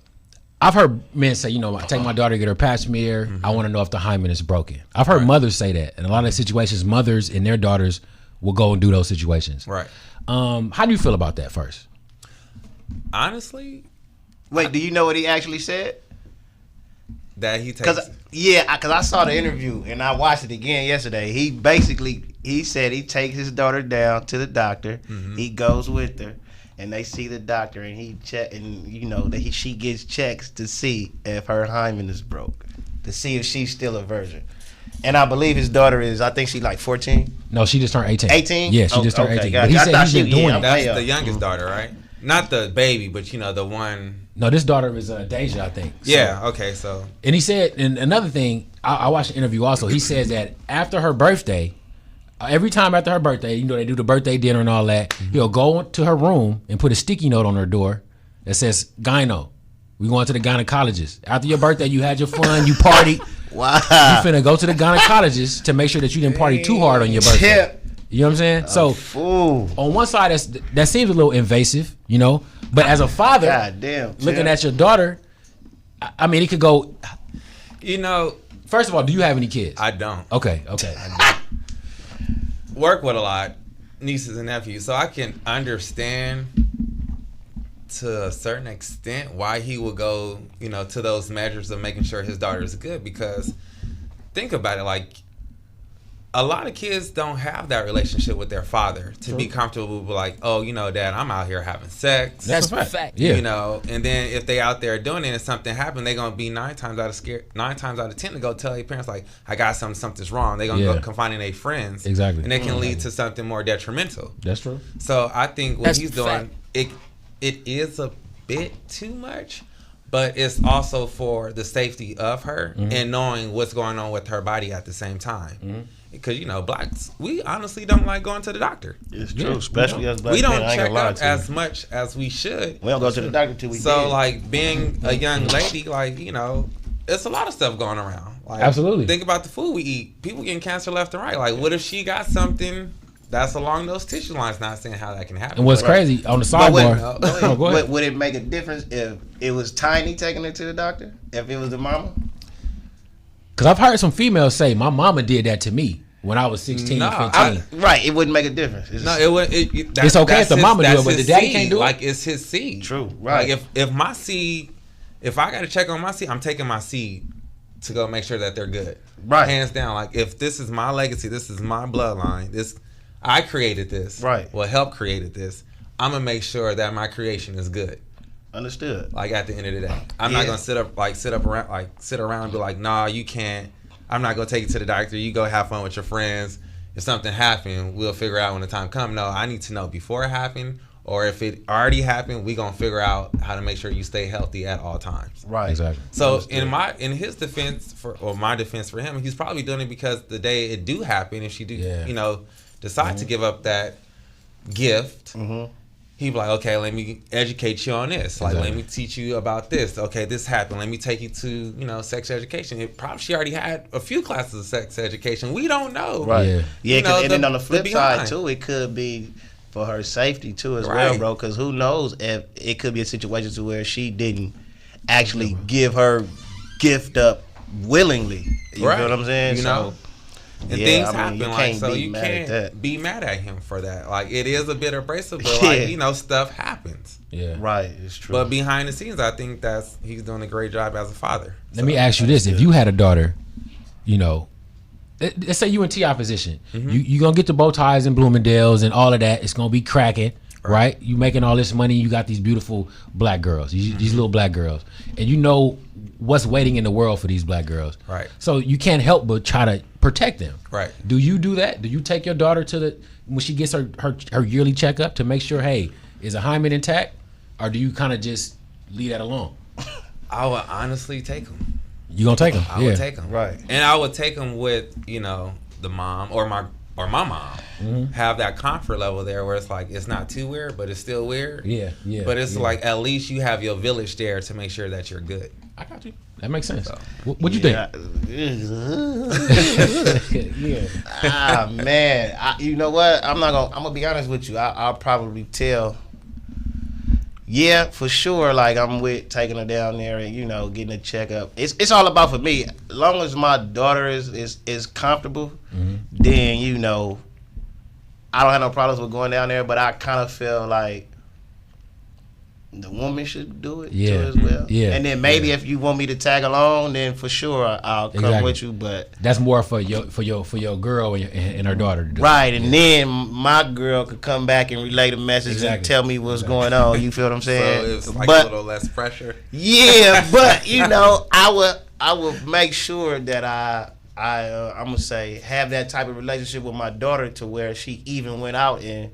I've heard men say, I take my daughter to get her pap smear. I want to know if the hymen is broken. I've heard mothers say that. In a lot of situations, mothers and their daughters will go and do those situations. Right. How do you feel about that first? Honestly, wait, do you know what he actually said? That he takes. Because I saw the interview and I watched it again yesterday. He said he takes his daughter down to the doctor. He goes with her. And they see the doctor, and he check, and she gets checks to see if her hymen is broke, to see if she's still a virgin. And I believe his daughter is, I think she's like 14. No, she just turned 18. 18? Yeah, she just turned 18. Gotcha. But he said he's been doing it. That's the youngest daughter, right? Not the baby, but the one. No, this daughter is Deja, I think. So, yeah. Okay. So. And he said, and another thing, I watched the interview also. He says that after her birthday. Every time after her birthday, they do the birthday dinner and all that, he'll go to her room and put a sticky note on her door that says, gyno, we going to the gynecologist. After your birthday, you had your fun, you partied. Wow. You finna go to the gynecologist to make sure that you didn't party too hard on your birthday. You know what I'm saying? On one side, that seems a little invasive, but as a father, looking at your daughter, I mean, it could go. First of all, do you have any kids? I don't. Okay. Work with a lot, nieces and nephews, so I can understand to a certain extent why he would go, to those measures of making sure his daughter is good. Because think about it, like a lot of kids don't have that relationship with their father to be comfortable with, like, oh, Dad, I'm out here having sex. That's a fact. Yeah. And then if they out there doing it and something happened, they're gonna be 9 times out of 10 to go tell their parents, like, I got something's wrong. They're gonna go confiding their friends. Exactly. And it can lead to something more detrimental. That's true. So I think what he's doing, it is a bit too much, but it's also for the safety of her and knowing what's going on with her body at the same time. Because blacks, we honestly don't like going to the doctor. It's true, especially as black we don't men, check up as much as we should. We don't go to the doctor till we So dead. like being a young lady, like it's a lot of stuff going around. Like, absolutely. Think about the food we eat. People getting cancer left and right. Like, what if she got something that's along those tissue lines? Not saying how that can happen. And what's crazy on the sidebar? Go ahead. Would it make a difference if it was Tiny taking her to the doctor? If it was the mama? Because I've heard some females say, my mama did that to me when I was 16, 15. Right, it wouldn't make a difference. It's okay if the mama do it, but the daddy can't do it. Like, it's his seed. True, right. Like, if my seed, if I got to check on my seed, I'm taking my seed to go make sure that they're good. Right. Hands down. Like, if this is my legacy, this is my bloodline, I created this. Right. Well, help created this. I'm going to make sure that my creation is good. Understood. Like, at the end of the day, I'm not gonna sit around and be like, nah, you can't. I'm not gonna take you to the doctor. You go have fun with your friends. If something happened, we'll figure out when the time comes. No, I need to know before it happened, or if it already happened, we gonna figure out how to make sure you stay healthy at all times. Right. Exactly. So in his defense my defense for him, he's probably doing it because the day it do happen, if she do, decide to give up that gift. He'd be like, okay, let me educate you on this. Like, let me teach you about this. Okay, this happened. Let me take you to, sex education. She already had a few classes of sex education. We don't know. Right. Yeah, and then on the flip side, too, it could be for her safety, too, as well, bro. Because who knows if it could be a situation to where she didn't actually give her gift up willingly. You know what I'm saying? And things happen, you can't be mad at him for that. Like, it is a bit abrasive, but stuff happens. Yeah, right. It's true. But behind the scenes, I think he's doing a great job as a father. Let me ask you this: if you had a daughter, let's say you in T.I position, you gonna get the bow ties and Bloomingdale's and all of that. It's gonna be cracking, right? You making all this money. You got these beautiful black girls, these little black girls, and what's waiting in the world for these black girls. Right. So you can't help but try to protect them. Right. Do you do that? Do you take your daughter when she gets her yearly checkup to make sure, hey, is a hymen intact, or do you kind of just leave that alone? I would honestly take them. You gonna take them? I would take them. Right. And I would take them with the mom or my mom. Have that comfort level there where it's like it's not too weird, but it's still weird. Yeah. But it's like at least you have your village there to make sure that you're good. I got you. That makes sense. So, what you think? Man, you know what? I'm gonna be honest with you. I'll probably tell. Yeah, for sure. Like, I'm with taking her down there and getting a checkup. It's all about, for me, as long as my daughter is comfortable, then I don't have no problems with going down there. But I kind of feel like the woman should do it too as well. Yeah. And then maybe if you want me to tag along, then for sure I'll come with you. But that's more for your girl and her daughter to do. Right, and then my girl could come back and relay the message and tell me what's going on. You feel what I'm saying? So it's like a little less pressure. Yeah, but I would make sure that I'm gonna say have that type of relationship with my daughter to where she even went out and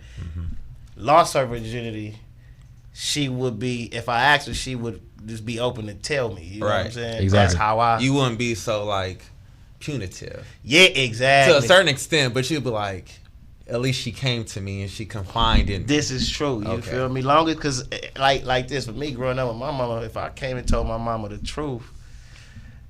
lost her virginity. She would be, if I asked her, she would just be open to tell me. You know what I'm saying? Exactly. That's how you wouldn't be so like punitive. Yeah, exactly. To a certain extent, but you'd be like, at least she came to me and she confided in me. This is true. You feel me? Longer, because like this, for me growing up with my mama, if I came and told my mama the truth,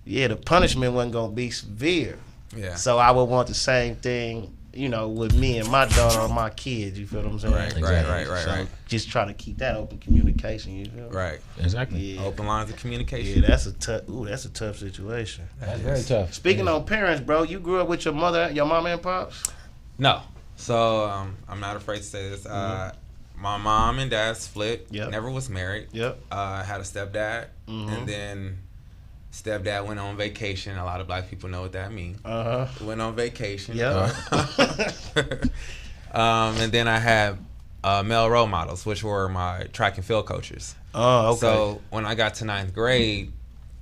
the punishment wasn't gonna be severe. Yeah. So I would want the same thing you know, with me and my daughter or my kids. You feel what I'm saying? Right. Just try to keep that open communication. You feel? Right. Exactly. Yeah. Open lines of communication. Yeah, that's a tough situation. That's very tough. Speaking on parents, bro, you grew up with your mother, your mama and pops? No. So I'm not afraid to say this. My mom and dad split. Yep. Never was married. Yep. Had a stepdad, and then stepdad went on vacation. A lot of black people know what that means. Went on vacation. Yeah. And then I had male role models, which were my track and field coaches. Oh, okay. So when I got to 9th grade,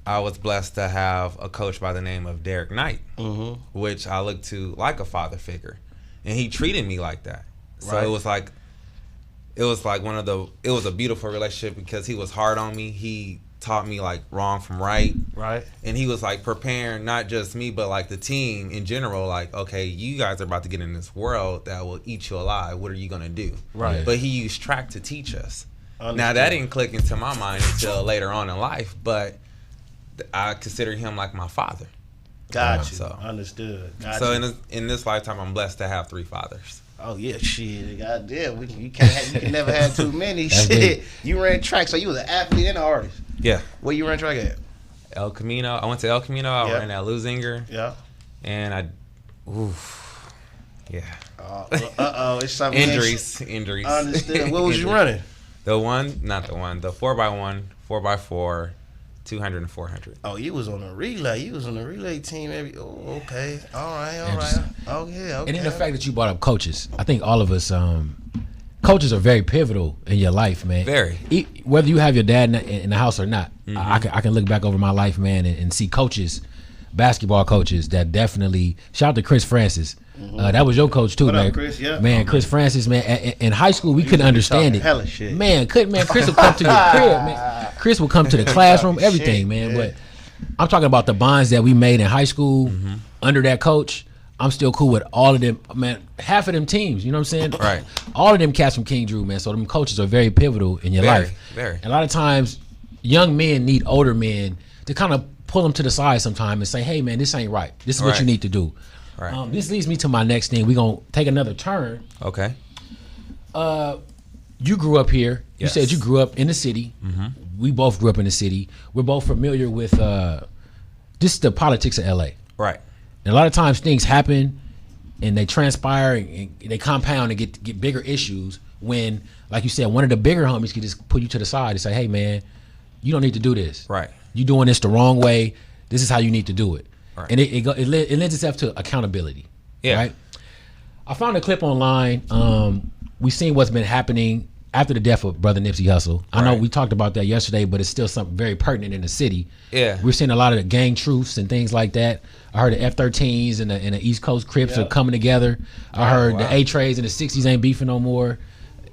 I was blessed to have a coach by the name of Derek Knight, which I looked to like a father figure, and he treated me like that. So it was like it was a beautiful relationship because he was hard on me. He taught me like wrong from right. Right. And he was like preparing not just me, but like the team in general. Like, okay, you guys are about to get in this world that will eat you alive. What are you going to do? Right. But he used track to teach us. Understood. Now, that didn't click into my mind until later on in life, but I consider him like my father. Got you. So, Understood. So in this lifetime, I'm blessed to have 3 fathers. Oh yeah, shit. Goddamn, you can never have too many. Shit. You ran track, so you was an athlete and an artist. Yeah. Where you ran track at? El Camino. I went to El Camino. I ran at Lusinger. Yeah. And yeah. It's something. Injuries. I understand. What was you running? The 4x1, 4x4, 200 and 400. Oh, you was on a relay. You was on a relay team. Okay. All right. Okay. And then the fact that you brought up coaches, I think all of us, coaches are very pivotal in your life, man. Very. Whether you have your dad in the house or not, I can look back over my life, man, and see coaches, basketball coaches that definitely. Shout out to Chris Francis. That was your coach too, what man. Up, Chris? Yeah. Man, Chris Francis, man. In high school, we couldn't understand it. Hella shit. Man, Chris would come to the crib, man. Chris would come to the classroom, everything, man. But I'm talking about the bonds that we made in high school under that coach. I'm still cool with all of them, man. Half of them teams, you know what I'm saying? Right. All of them cats from King Drew, man. So them coaches are very pivotal in your life. Very. And a lot of times, young men need older men to kind of pull them to the side sometime and say, hey, man, this ain't right. This is what you need to do. Right. This leads me to my next thing. We're going to take another turn. Okay. You grew up here. Yes. You said you grew up in the city. We both grew up in the city. We're both familiar with just the politics of LA. Right. And a lot of times things happen and they transpire and they compound and get bigger issues when, like you said, one of the bigger homies can just put you to the side and say, hey, man, you don't need to do this. Right. You're doing this the wrong way. This is how you need to do it. Right. And it lends itself to accountability. Yeah. Right. I found a clip online. We've seen what's been happening after the death of Brother Nipsey Hussle. I know we talked about that yesterday, but it's still something very pertinent in the city. Yeah. We're seeing a lot of the gang truths and things like that. I heard the F-13s and the East Coast Crips are coming together. I heard the A-Trays and the 60s ain't beefing no more.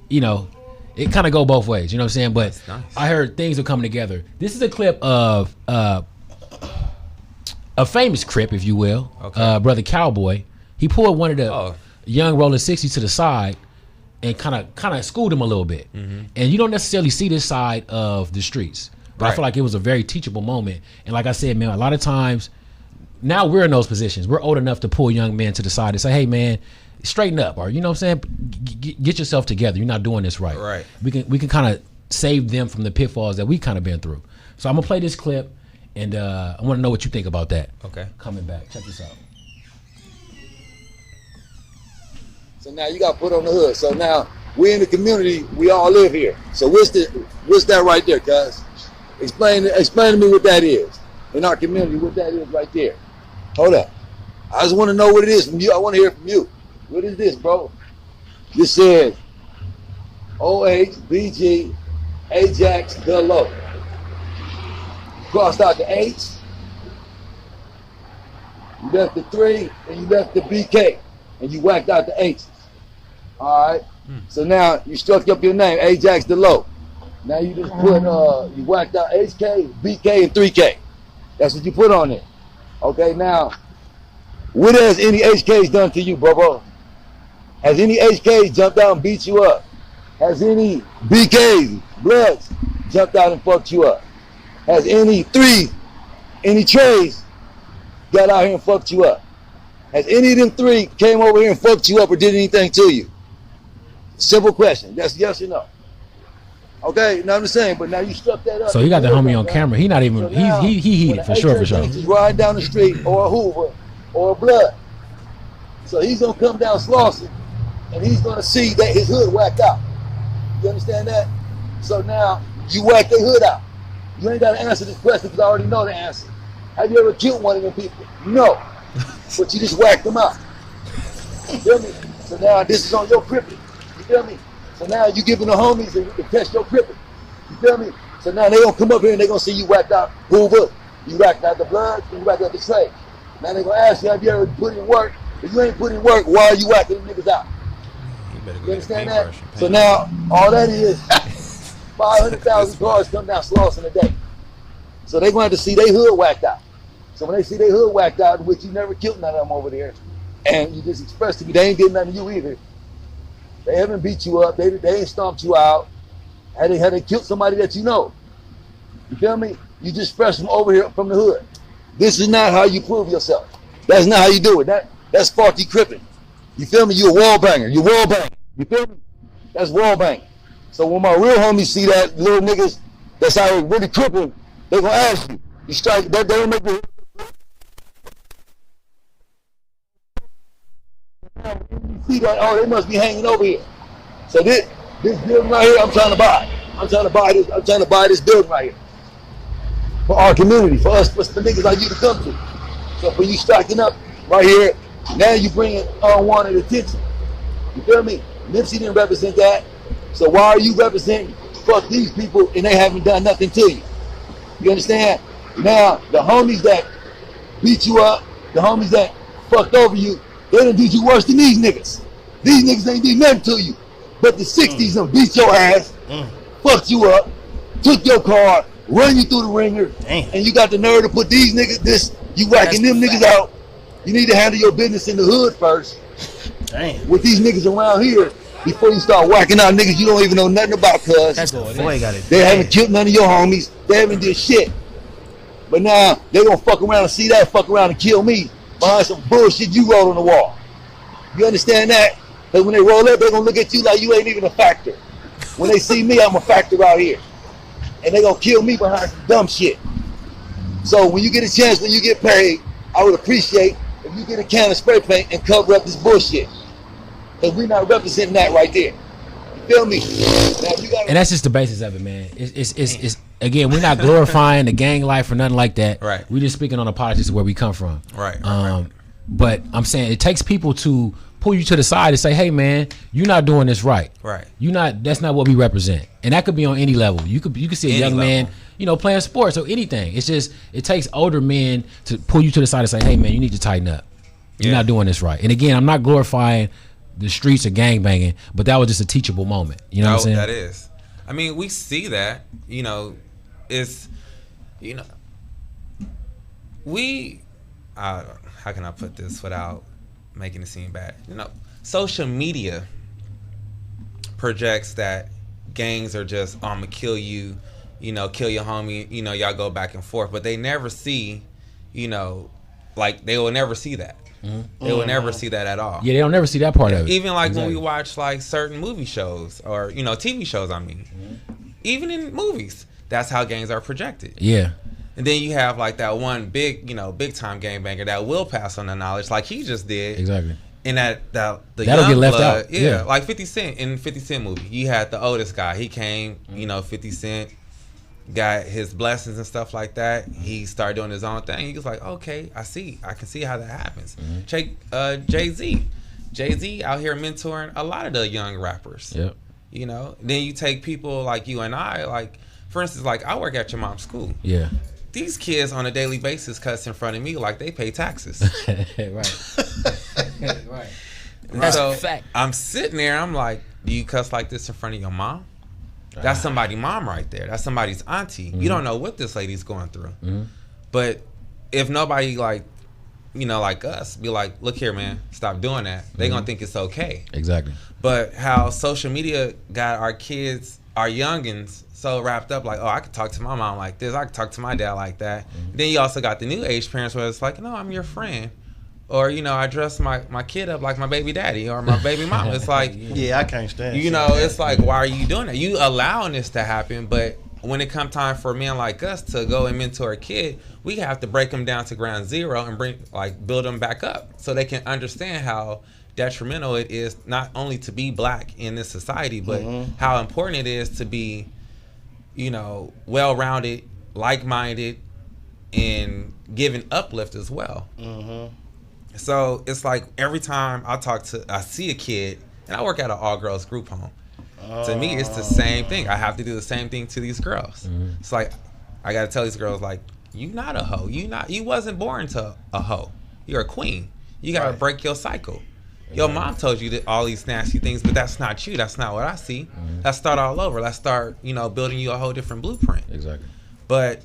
You know, it kind of go both ways. You know what I'm saying? But nice. I heard things are coming together. This is a clip of a famous Crip, if you will, Brother Cowboy. He pulled one of the young rolling 60s to the side and kind of schooled him a little bit. And you don't necessarily see this side of the streets. But I feel like it was a very teachable moment. And like I said, man, a lot of times now we're in those positions. We're old enough to pull young men to the side and say, hey, man, straighten up. Or, you know what I'm saying? Get yourself together. You're not doing this right. Right. We can kind of save them from the pitfalls that we kind of been through. So I'm going to play this clip. And I want to know what you think about that. Okay. Coming back. Check this out. So now you got put on the hood. So now we in the community, we all live here. So what's that right there, cuz? Explain to me what that is. In our community, what that is right there. Hold up. I just want to know what it is from you. I want to hear it from you. What is this, bro? This says OHBG Ajax the Low. Crossed out the H. You left the 3 and you left the BK. And you whacked out the H's. All right. So now you struck up your name, Ajax the Low. Now you just put you whacked out HK, BK, and 3K. That's what you put on it. Okay. Now, what has any HKs done to you, bro? Has any HKs jumped out and beat you up? Has any BKs, Bloods, jumped out and fucked you up? Has any Trays got out here and fucked you up? Has any of them three came over here and fucked you up or did anything to you? Simple question. That's yes or no. Okay, now I'm just saying, but now you struck that up. So he got the homie on camera. He not even. So now, he heated for sure. He's riding down the street, or a Hoover, or a Blood. So he's gonna come down Slauson, and he's gonna see that his hood whacked out. You understand that? So now you whack their hood out. You ain't gotta answer this question because I already know the answer. Have you ever killed one of them people? No, but you just whacked them out. You feel me? So now this is on your crippin'. You feel me? So now you giving the homies to test your crippin'. You feel me? So now they gonna come up here and they gonna see you whacked out Hoover. You whacked out the Blood, and you whacked out the Trey. Now they gonna ask you, have you ever put in work? If you ain't put in work, why are you whacking them niggas out? You understand that? So now all that is 500,000 cars come down Slauson a day. So they gonna have to see their hood whacked out. So when they see their hood whacked out, which you never killed none of them over there, and you just expressed to me they ain't did nothing to you either. They haven't beat you up. They ain't stomped you out. Had they killed somebody that you know. You feel me? You just fresh from over here from the hood. This is not how you prove yourself. That's not how you do it. That's faulty crippin'. You feel me? You a wall banger. You wall bang. You feel me? That's wall bang. So when my real homies see that little niggas that's out here really crippin', they gonna ask you. You strike that they don't make the you see that, oh, they must be hanging over here. So this building right here, I'm trying to buy. I'm trying to buy this building right here. For our community, for us, for niggas like you to come to. So for you striking up right here, now you bringing unwanted attention. You feel me? Nipsey didn't represent that. So why are you representing fuck these people and they haven't done nothing to you? You understand? Now, the homies that beat you up, the homies that fucked over you, they done did you worse than these niggas. These niggas ain't did nothing to you. But the 60s done beat your ass, fucked you up, took your car, run you through the ringer, and you got the nerve to put these niggas, you whacking them niggas out. You need to handle your business in the hood first. With these niggas around here before you start whacking out niggas you don't even know nothing about, cuz. They haven't killed none of your homies. They haven't did shit. But now they gonna fuck around and see that, fuck around and kill me behind some bullshit you wrote on the wall. You understand that? Because when they roll up, they gonna look at you like you ain't even a factor. When they see me, I'm a factor out here. And they gonna kill me behind some dumb shit. So when you get a chance, when you get paid, I would appreciate if you get a can of spray paint and cover up this bullshit. Because we're not representing that right there. You feel me? Now, you gotta, and that's just the basis of it, man. It's again, we're not glorifying the gang life or nothing like that. Right. We're just speaking on the politics of where we come from. Right. But I'm saying it takes people to pull you to the side and say, hey man, you're not doing this right. Right. That's not what we represent. And that could be on any level. You could see a young man, playing sports or anything. It's just it takes older men to pull you to the side and say, hey man, you need to tighten up. You're not doing this right. And again, I'm not glorifying the streets of gang banging, but that was just a teachable moment. You know what I'm saying? That is. I mean, we see that, it's, we, how can I put this without making it seem bad? Social media projects that gangs are just, I'm going to kill you, kill your homie, y'all go back and forth, but they never see, like they will never see that. Mm-hmm. They will never see that at all. Yeah, they don't never see that part of it. Even like when we watch like certain movie shows or TV shows. I mean, even in movies, that's how gangs are projected. Yeah. And then you have like that one big time gangbanger that will pass on the knowledge, like he just did. Exactly. And that'll get left out. Yeah, like 50 Cent in 50 Cent movie. You had the oldest guy. He came, 50 Cent. Got his blessings and stuff like that. He started doing his own thing. He was like, okay, I can see how that happens. Mm-hmm. Jay-Z out here mentoring a lot of the young rappers. Yep. Then you take people like you and I, like, for instance, like I work at your mom's school. Yeah. These kids on a daily basis cuss in front of me like they pay taxes. Right. Right. That's a fact. I'm sitting there, I'm like, do you cuss like this in front of your mom? That's somebody's mom right there. That's somebody's auntie. Mm-hmm. You don't know what this lady's going through. Mm-hmm. But if nobody like us, be like, look here, man, stop doing that. They're going to think it's okay. Exactly. But how social media got our kids, our youngins, so wrapped up like, oh, I could talk to my mom like this. I could talk to my dad like that. Mm-hmm. Then you also got the new age parents where it's like, no, I'm your friend. Or, you know, I dress my kid up like my baby daddy or my baby mama. It's like, yeah, I can't stand you know, it's like, why are you doing that? You allowing this to happen, but when it come time for men like us to go and mentor a kid, we have to break them down to ground zero and build them back up so they can understand how detrimental it is not only to be black in this society, but how important it is to be, you know, well-rounded, like-minded, and giving uplift as well. So it's like every time I see a kid, and I work at an all-girls group home. To me, it's the same thing. I have to do the same thing to these girls. It's like I got to tell these girls, like, you not a hoe. You wasn't born to a hoe. You're a queen. You got to break your cycle. Your mom told you that all these nasty things, but that's not you. That's not what I see. Let's start all over. Let's start, you know, building you a whole different blueprint. Exactly. But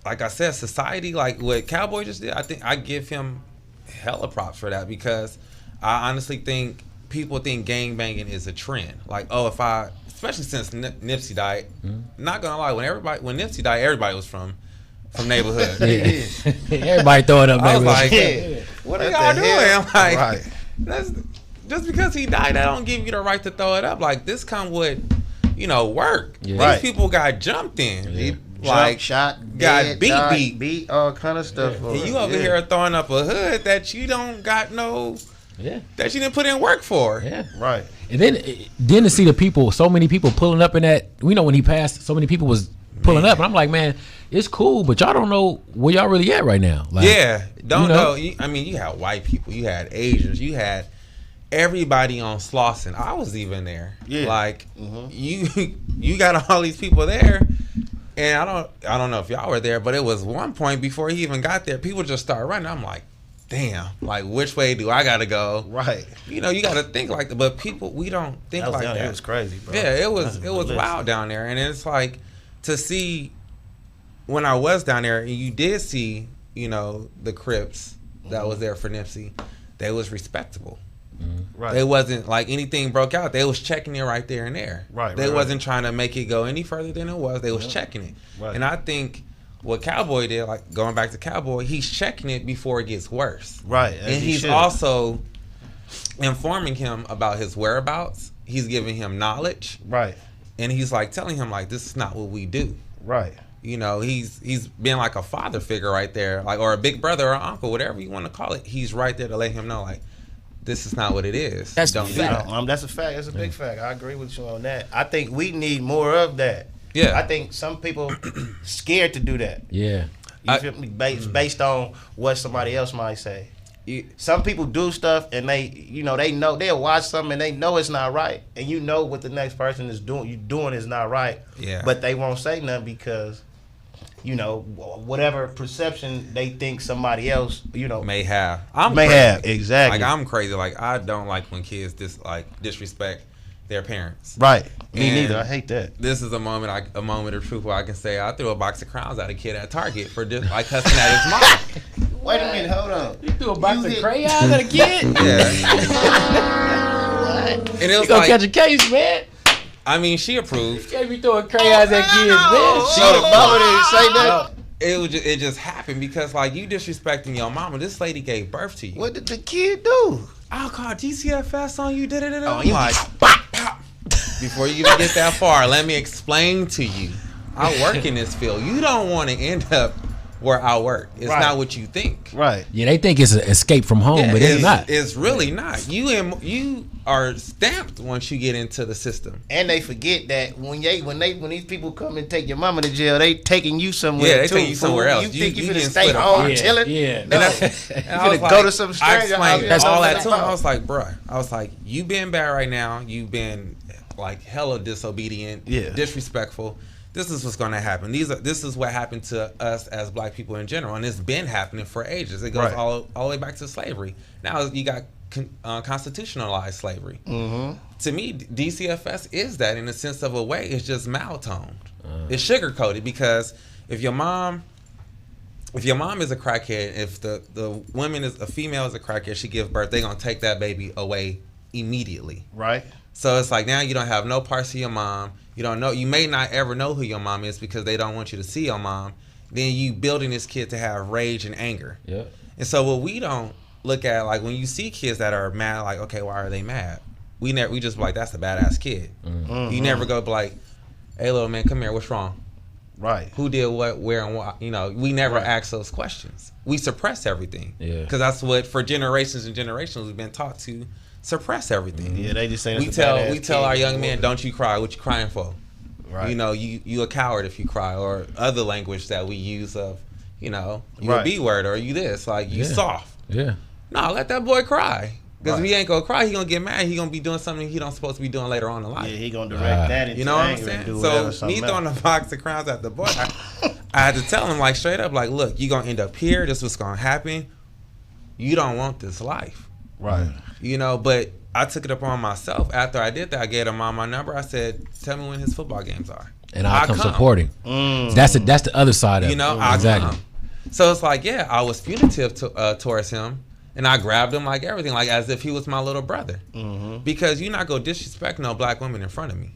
like I said, society, like what Cowboy just did, I think I give him hella props for that, because I honestly think people think gangbanging is a trend. Like, oh, especially since Nipsey died, not gonna lie, when Nipsey died, everybody was from neighborhood. Everybody throwing up. I was like, what are y'all doing? I'm like, that's just because he died, that don't give you the right to throw it up. Like, this come with, you know, work. These people got jumped in. Like, shot, got dead, beat, all kind of stuff. And you over here throwing up a hood that you don't got that you didn't put in work for. Yeah. Right. And then to see the people, so many people pulling up in that, you know, when he passed, so many people was pulling up, and I'm like, man, it's cool, but y'all don't know where y'all really at right now. Like, don't know. I mean, you had white people, you had Asians, you had everybody on Slauson. I was even there. Yeah. Like, you got all these people there. And I don't know if y'all were there, but it was one point before he even got there, people just started running. I'm like, damn, like, which way do I gotta go? Right. You know, you gotta think like that. But people, we don't think like that. It was crazy, bro. Yeah, it was wild down there. And it's like, to see, when I was down there, and you did see, you know, the Crips that was there for Nipsey, they was respectable. Right. They wasn't like anything broke out. They was checking it right there and there. Right. They wasn't trying to make it go any further than it was. They was checking it. Right. And I think what Cowboy did, like going back to Cowboy, he's checking it before it gets worse. Right. And he's also informing him about his whereabouts. He's giving him knowledge. Right. And he's like telling him, like, this is not what we do. Right. You know, he's being like a father figure right there, like, or a big brother or uncle, whatever you want to call it. He's right there to let him know, like, this is not what it is. That's Don't a do fact. that. That's a fact. That's a big fact. I agree with you on that. I think we need more of that. Yeah. I think some people scared to do that. Yeah. You feel me? Based on what somebody else might say. Some people do stuff and they know they'll watch something and they know it's not right, and you know what the next person is doing is not right. Yeah. But they won't say nothing because, you know, whatever perception they think somebody else, you know, may have. Exactly. Like, I'm crazy. Like, I don't like when kids disrespect their parents. Right. Me neither. I hate that. This is a moment of truth where I can say I threw a box of crowns at a kid at Target for just like cussing at his mom. Wait a minute, hold on. You threw a box of crayons at a kid? Yeah. What? And it was You gonna like, catch a case, man. I mean, she approved. Can't be throwing crayons at kids, man. So the mama didn't say that. It just happened because, like, you disrespecting your mama. This lady gave birth to you. What did the kid do? I'll call DCFS on you. Oh, I'm like, pop. Before you even get that far, let me explain to you. I work in this field. You don't want to end up where I work. It's not what you think. Right. Yeah, they think it's an escape from home, but it's not. It's really not. You are stamped once you get into the system. And they forget that when these people come and take your mama to jail, they taking you somewhere. Yeah, they too, taking you somewhere else. You think you getting finna stay split home apart. chilling? Yeah. No. And You finna go to some stranger. I explained house, all that that's to him. all I was like, bruh. I was like, you been bad right now. You've been like hella disobedient, disrespectful. This is what's going to happen. This is what happened to us as black people in general, and it's been happening for ages. It goes all the way back to slavery. Now you got constitutionalized slavery. Mm-hmm. To me, DCFS is that in the sense of a way. It's just maltoned. It's sugar-coated because if your mom is a crackhead, if the female is a crackhead, she gives birth, they're going to take that baby away immediately. Right. So it's like now you don't have no parts of your mom. You don't know. You may not ever know who your mom is because they don't want you to see your mom. Then you building this kid to have rage and anger. Yeah. And so what we don't look at like when you see kids that are mad, like, okay, why are they mad? We just be like, that's a badass kid. You never go be like, hey, little man, come here, what's wrong? Right. Who did what, where, and why? You know, we never ask those questions. We suppress everything. Yeah. Because that's what, for generations and generations, we've been taught to suppress everything. Yeah, they just say we tell our young men, don't you cry. What you crying for? Right. You know, you a coward if you cry, or other language that we use of, you know, you a B word, or you this, like you soft. Yeah. No, let that boy cry. Because if he ain't gonna cry, he gonna get mad. He gonna be doing something he don't supposed to be doing later on in life. Yeah, he gonna direct that into you know what I'm anger and saying? do So me throwing a box of crowns at the boy, I had to tell him like straight up, like, look, you gonna end up here. This is what's gonna happen. You don't want this life, right? You know, but I took it upon myself. After I did that, I gave him my number. I said, tell me when his football games are, and I'll come supporting. That's the other side of it. You know, exactly. Come. So it's like, yeah, I was punitive towards him. And I grabbed him like everything, like as if he was my little brother. Because you're not gonna disrespect no black women in front of me.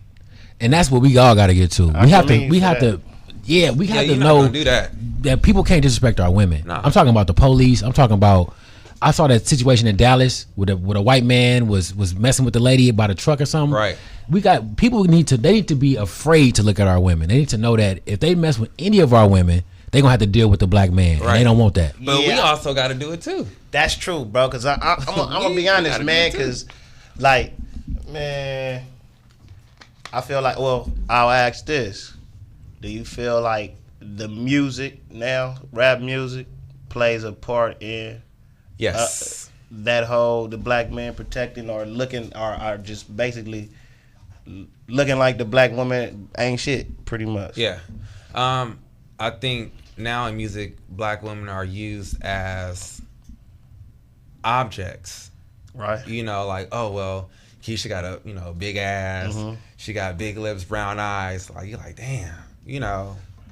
And that's what we all got to get to. We have to know do that people can't disrespect our women. Nah. I'm talking about the police. I'm talking about. I saw that situation in Dallas with a white man was messing with the lady about a truck or something. Right. We got people need to be afraid to look at our women. They need to know that if they mess with any of our women, they're gonna have to deal with the black man. Right. And they don't want that. But we also got to do it too. That's true, bro. Because I'm gonna be honest, man. Because, like, man, I feel like. Well, I'll ask this: do you feel like the music now, rap music, plays a part in? Yes. That whole the black man protecting or looking or just basically looking like the black woman ain't shit, pretty much. Yeah. I think now in music, black women are used as objects. Right. You know, like, oh, well, Keisha got a, big ass. She got big lips, brown eyes. Like, you're like, damn,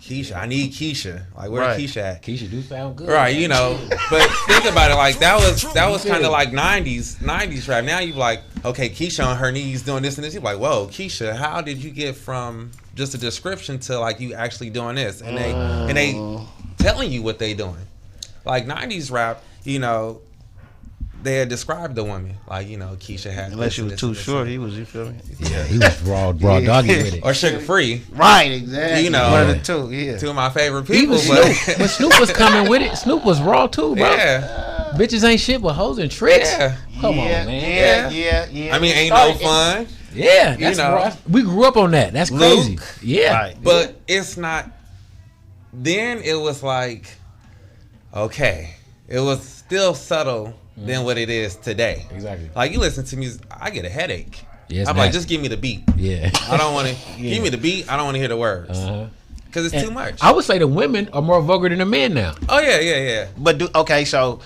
Keisha, I need Keisha. Like, where's Keisha at? Keisha do sound good. Right, But think about it, like, that was kind of like 90s rap. Now you're like, okay, Keisha on her knees doing this and this. You're like, whoa, Keisha, how did you get from just a description to like you actually doing this? And they telling you what they doing. Like 90s rap, they had described the woman. Like, Keisha had. Unless she was too short, he was, you feel me? Yeah, he was raw doggy with it. Or sugar free. Right, exactly. One of the two, yeah. Two of my favorite people. But Snoop was coming with it. Snoop was raw too, bro. Yeah. Bitches ain't shit but hoes and tricks. Yeah. Come on, man. Yeah. I mean, ain't no fun. Yeah, that's we grew up on that. That's crazy. Luke. Yeah. Right. But it's not. Then it was like, okay, it was still subtle than what it is today. Exactly. Like you listen to music, I get a headache. Yeah, I'm like, just give me the beat. Yeah. I don't want to give me the beat. I don't want to hear the words. Because it's too much. I would say the women are more vulgar than the men now. Oh yeah. But so.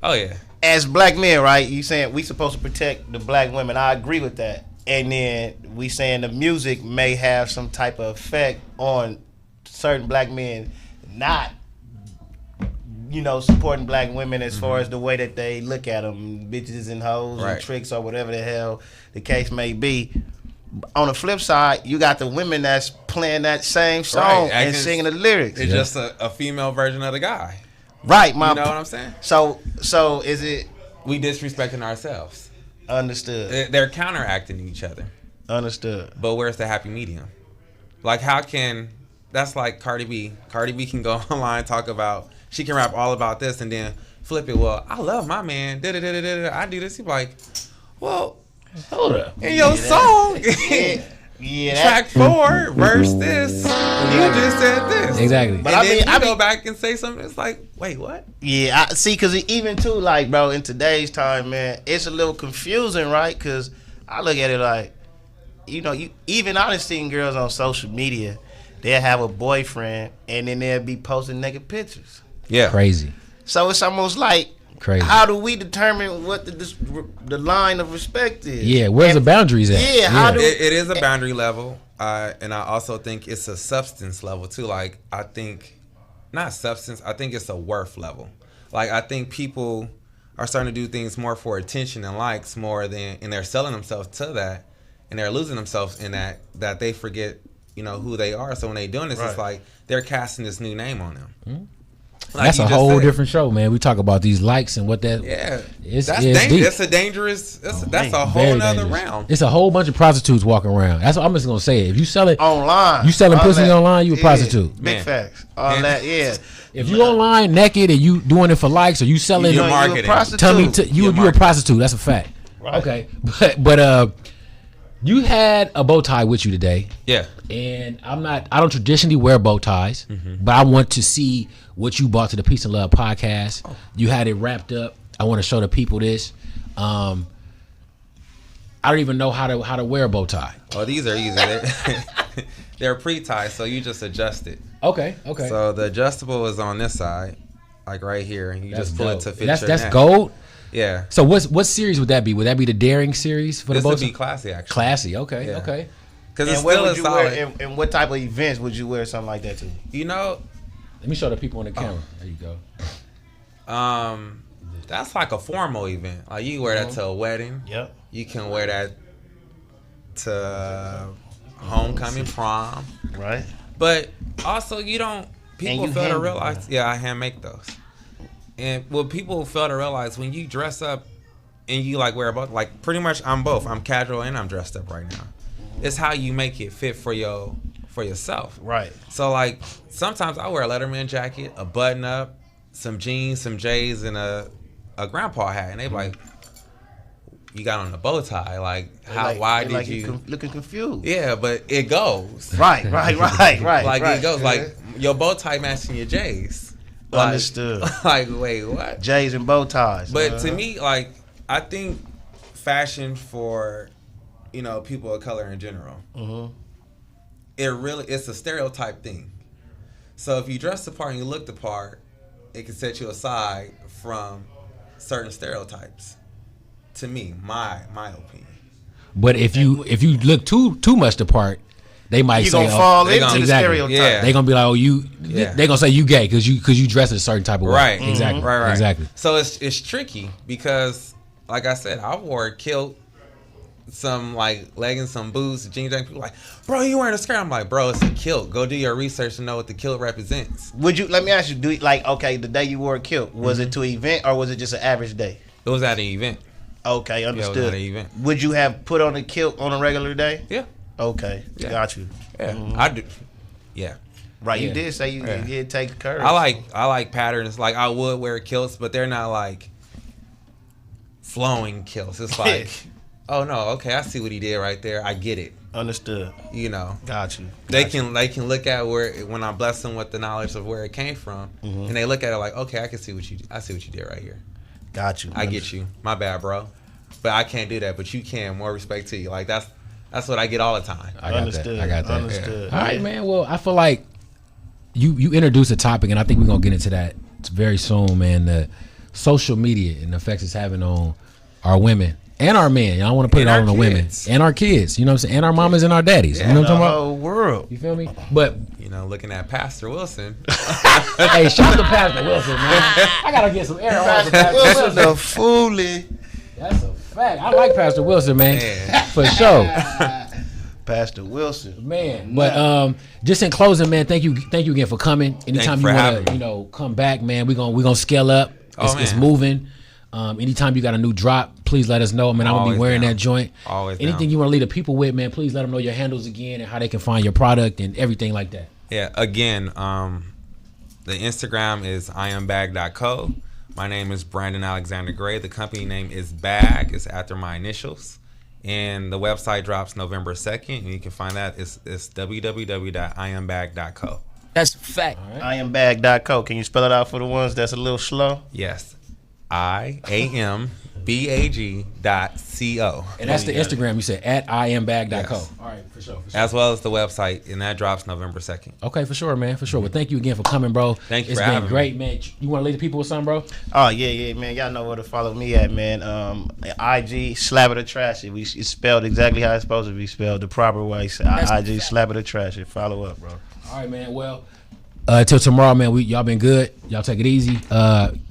Oh yeah. As black men, right? You saying we supposed to protect the black women? I agree with that. And then we saying the music may have some type of effect on certain black men not, supporting black women as far as the way that they look at them, bitches and hoes and tricks or whatever the hell the case may be. On the flip side, you got the women that's playing that same song and singing the lyrics. It's just a female version of the guy. Right, you know what I'm saying? So is it we disrespecting ourselves? Understood. They're counteracting each other. Understood. But where's the happy medium? Like, that's like Cardi B. Cardi B can go online, talk about, she can rap all about this and then flip it. Well, I love my man. I do this. He's like, well, hold up. In your song, track 4, verse this, you just said this. Exactly. But and I go back and say something. It's like, wait, what? Yeah, I see. Because even too, like, bro, in today's time, man, it's a little confusing, right? Because I look at it like, even I done seen girls on social media, they'll have a boyfriend and then they'll be posting naked pictures. Yeah, crazy. So it's almost like, crazy. How do we determine what the line of respect is? Yeah, where's the boundaries at? Yeah, it is a boundary level, and I also think it's a substance level too. Like, I think not substance. I think it's a worth level. Like, I think people are starting to do things more for attention and likes more than, and they're selling themselves to that, and they're losing themselves in that they forget, who they are. So when they're doing this, it's like they're casting this new name on them. Like that's you a just whole said. different show, man. We talk about these likes and what that. Yeah, it's that's deep. dangerous. That's a dangerous. That's a whole Very nother dangerous. realm. It's a whole bunch of prostitutes walking around. That's what I'm just gonna say. If you sell it online, you selling all pussy that. online, you a prostitute. Big Man. facts. All that, yeah. If you online naked and you doing it for likes or you selling, You're You marketing. a prostitute. tell me you a marketing. prostitute. That's a fact. Right. Okay, but you had a bow tie with you today. Yeah. And I don't traditionally wear bow ties, Mm-hmm. but I want to see what you brought to the Peace and Love podcast. Oh. You had it wrapped up. I want to show the people this. I don't even know how to wear a bow tie. Oh, these are easy. They're pre-tied, so you just adjust it. Okay. So the adjustable is on this side, like right here, and you That's just pull dope. it to fit That's your neck. gold. Yeah. So what series would that be? Would that be the Daring series for This the bow would tie? be classy, actually. Classy. Okay. Yeah. Okay. Because it's And where still would a you solid. wear? And what type of events would you wear something like that to? You know, Let me show the people on the camera. There you go. that's like a formal event. Like you wear that to a wedding. Yep. You can wear that to homecoming, prom. Right. But also, you don't. People you fail to hand- realize. Yeah, I hand make those. And what people fail to realize when you dress up and you like wear both, like pretty much I'm both. I'm casual and I'm dressed up right now. It's how you make it fit for yourself. Right. So like sometimes I wear a Letterman jacket, a button up, some jeans, some J's, and a grandpa hat, and they be like, "You got on a bow tie? Like how? Why did you?" Looking confused? Yeah, but it goes. Right. Like right. it goes. Like your bow tie matching your J's. Like, Understood. Like wait, what? J's and bow ties. But to me, like I think fashion for people of color in general, it's a stereotype thing. So if you dress the part and you look the part, it can set you aside from certain stereotypes. To me, my opinion. But if you look too much the part, they might You say, gonna fall they into the stereotype. Yeah. They gonna be like, oh, Yeah. they gonna say you gay because you dress a certain type of way. Right. Exactly. Right. Exactly. So it's tricky because, like I said, I wore a kilt, some like leggings, some boots, jeans. People like, bro, you wearing a skirt? I'm like, bro, it's a kilt. Go do your research to know what the kilt represents. Would you? Let me ask you. The day you wore a kilt, was it to an event or was it just an average day? It was at an event. Okay, understood. Yeah, it was at an event. Would you have put on a kilt on a regular day? Yeah. Okay, Yeah. got you. Yeah, I do. Yeah. Right, Yeah. you did say you did take courage. I like patterns. Like I would wear kilts, but they're not like flowing kilts. It's like, oh no, okay, I see what he did right there. I get it. Understood. Got you. They can look at when I bless them with the knowledge of where it came from, and they look at it like, okay, I see what you did right here. Got you. I get you. My bad, bro. But I can't do that. But you can. More respect to you. Like that's what I get all the time. I got that. Understood. All right, man. Well, I feel like you introduced a topic, and I think we're gonna get into that very soon, man. The social media and the effects it's having on our women and our men. I don't want to put And it all our on the women kids. and our kids. You know what I'm saying? And our mamas and our daddies. Yeah, you know what I'm The talking whole world. about? You feel me? But Looking at Pastor Wilson. hey, shout out to Pastor Wilson, man. I gotta get some air on Pastor Wilson. The foolie. That's a fact. I like Pastor Wilson, man. For sure. Pastor Wilson. Man, but just in closing, man, thank you again for coming. Anytime for you having wanna, come back, man, we're gonna scale up. It's man. moving. Anytime you got a new drop, please let us know. Man, I'm gonna be Always wearing down. that joint. Always Anything down. you wanna leave the people with, man, please let them know your handles again and how they can find your product and everything like that. Yeah, again, the Instagram is iambag.co. My name is Brandon Alexander Gray. The company name is Bag. It's after my initials. And the website drops November 2nd, and you can find that. It's www.iambag.co. That's a fact. Iambag.co. Can you spell it out for the ones that's a little slow? Yes. IAMBAG.co. And that's the Instagram you said at iambag.co. Yes. All right, for sure. As well as the website, and that drops November 2nd. Okay, for sure, man. For sure. Well, thank you again for coming, bro. Thank you It's for been having great, man. You want to leave the people with something, bro? Oh, yeah, man. Y'all know where to follow me at, man. IG, Slap It or Trash It. It's spelled exactly how it's supposed to be spelled, the proper way. IG, Slap It or Trash It. Follow up, bro. All right, man. Well, till tomorrow, man. Y'all been good. Y'all take it easy.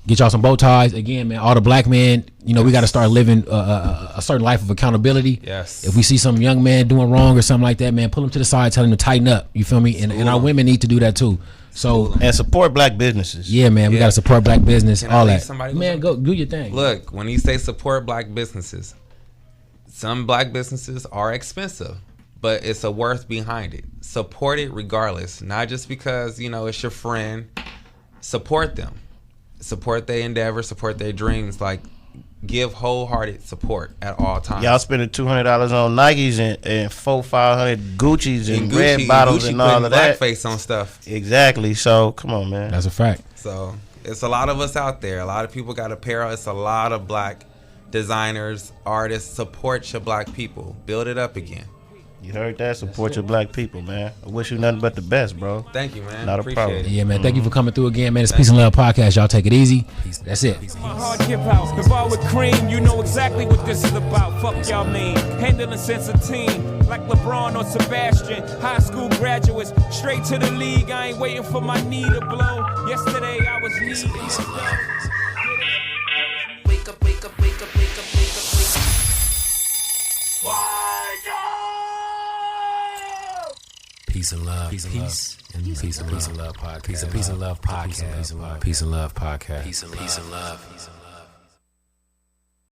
Get y'all some bow ties. Again, man, all the black men, we got to start living a certain life of accountability. Yes. If we see some young man doing wrong or something like that, man, pull them to the side, tell them to tighten up. You feel me? And our women need to do that too. So and support black businesses. Yeah, man, we gotta support black business. Can all I leave that. somebody Man, go do your thing. Look, when you say support black businesses, some black businesses are expensive, but it's a worth behind it. Support it regardless, not just because it's your friend. Support them, support their endeavor, support their dreams. Like, give wholehearted support at all times. Y'all spending $200 on Nikes and $400-500 Gucci's and red Gucci, bottles Gucci and all of that. Blackface on stuff. Exactly. So come on, man. That's a fact. So it's a lot of us out there. A lot of people got apparel. It's a lot of black designers, artists. Support your black people. Build it up again. You heard that? Support your black people, man. I wish you nothing but the best, bro. Thank you, man. Not a Appreciate problem. it. Yeah, man. Thank you for coming through again, man. It's Peace and Love Podcast. Y'all take it easy. That's it. My hard hip house, the bar with cream. You know exactly what this is about. Fuck y'all mean. Handling sense of team, like LeBron or Sebastian. High school graduates, straight to the league. I ain't waiting for my knee to blow. Yesterday I was needing. Wake up, wake up, wake up, wake up, wake up, wake up. Peace and love. Peace and love. Peace and love podcast. Peace and love podcast. Peace and love podcast. Peace and love.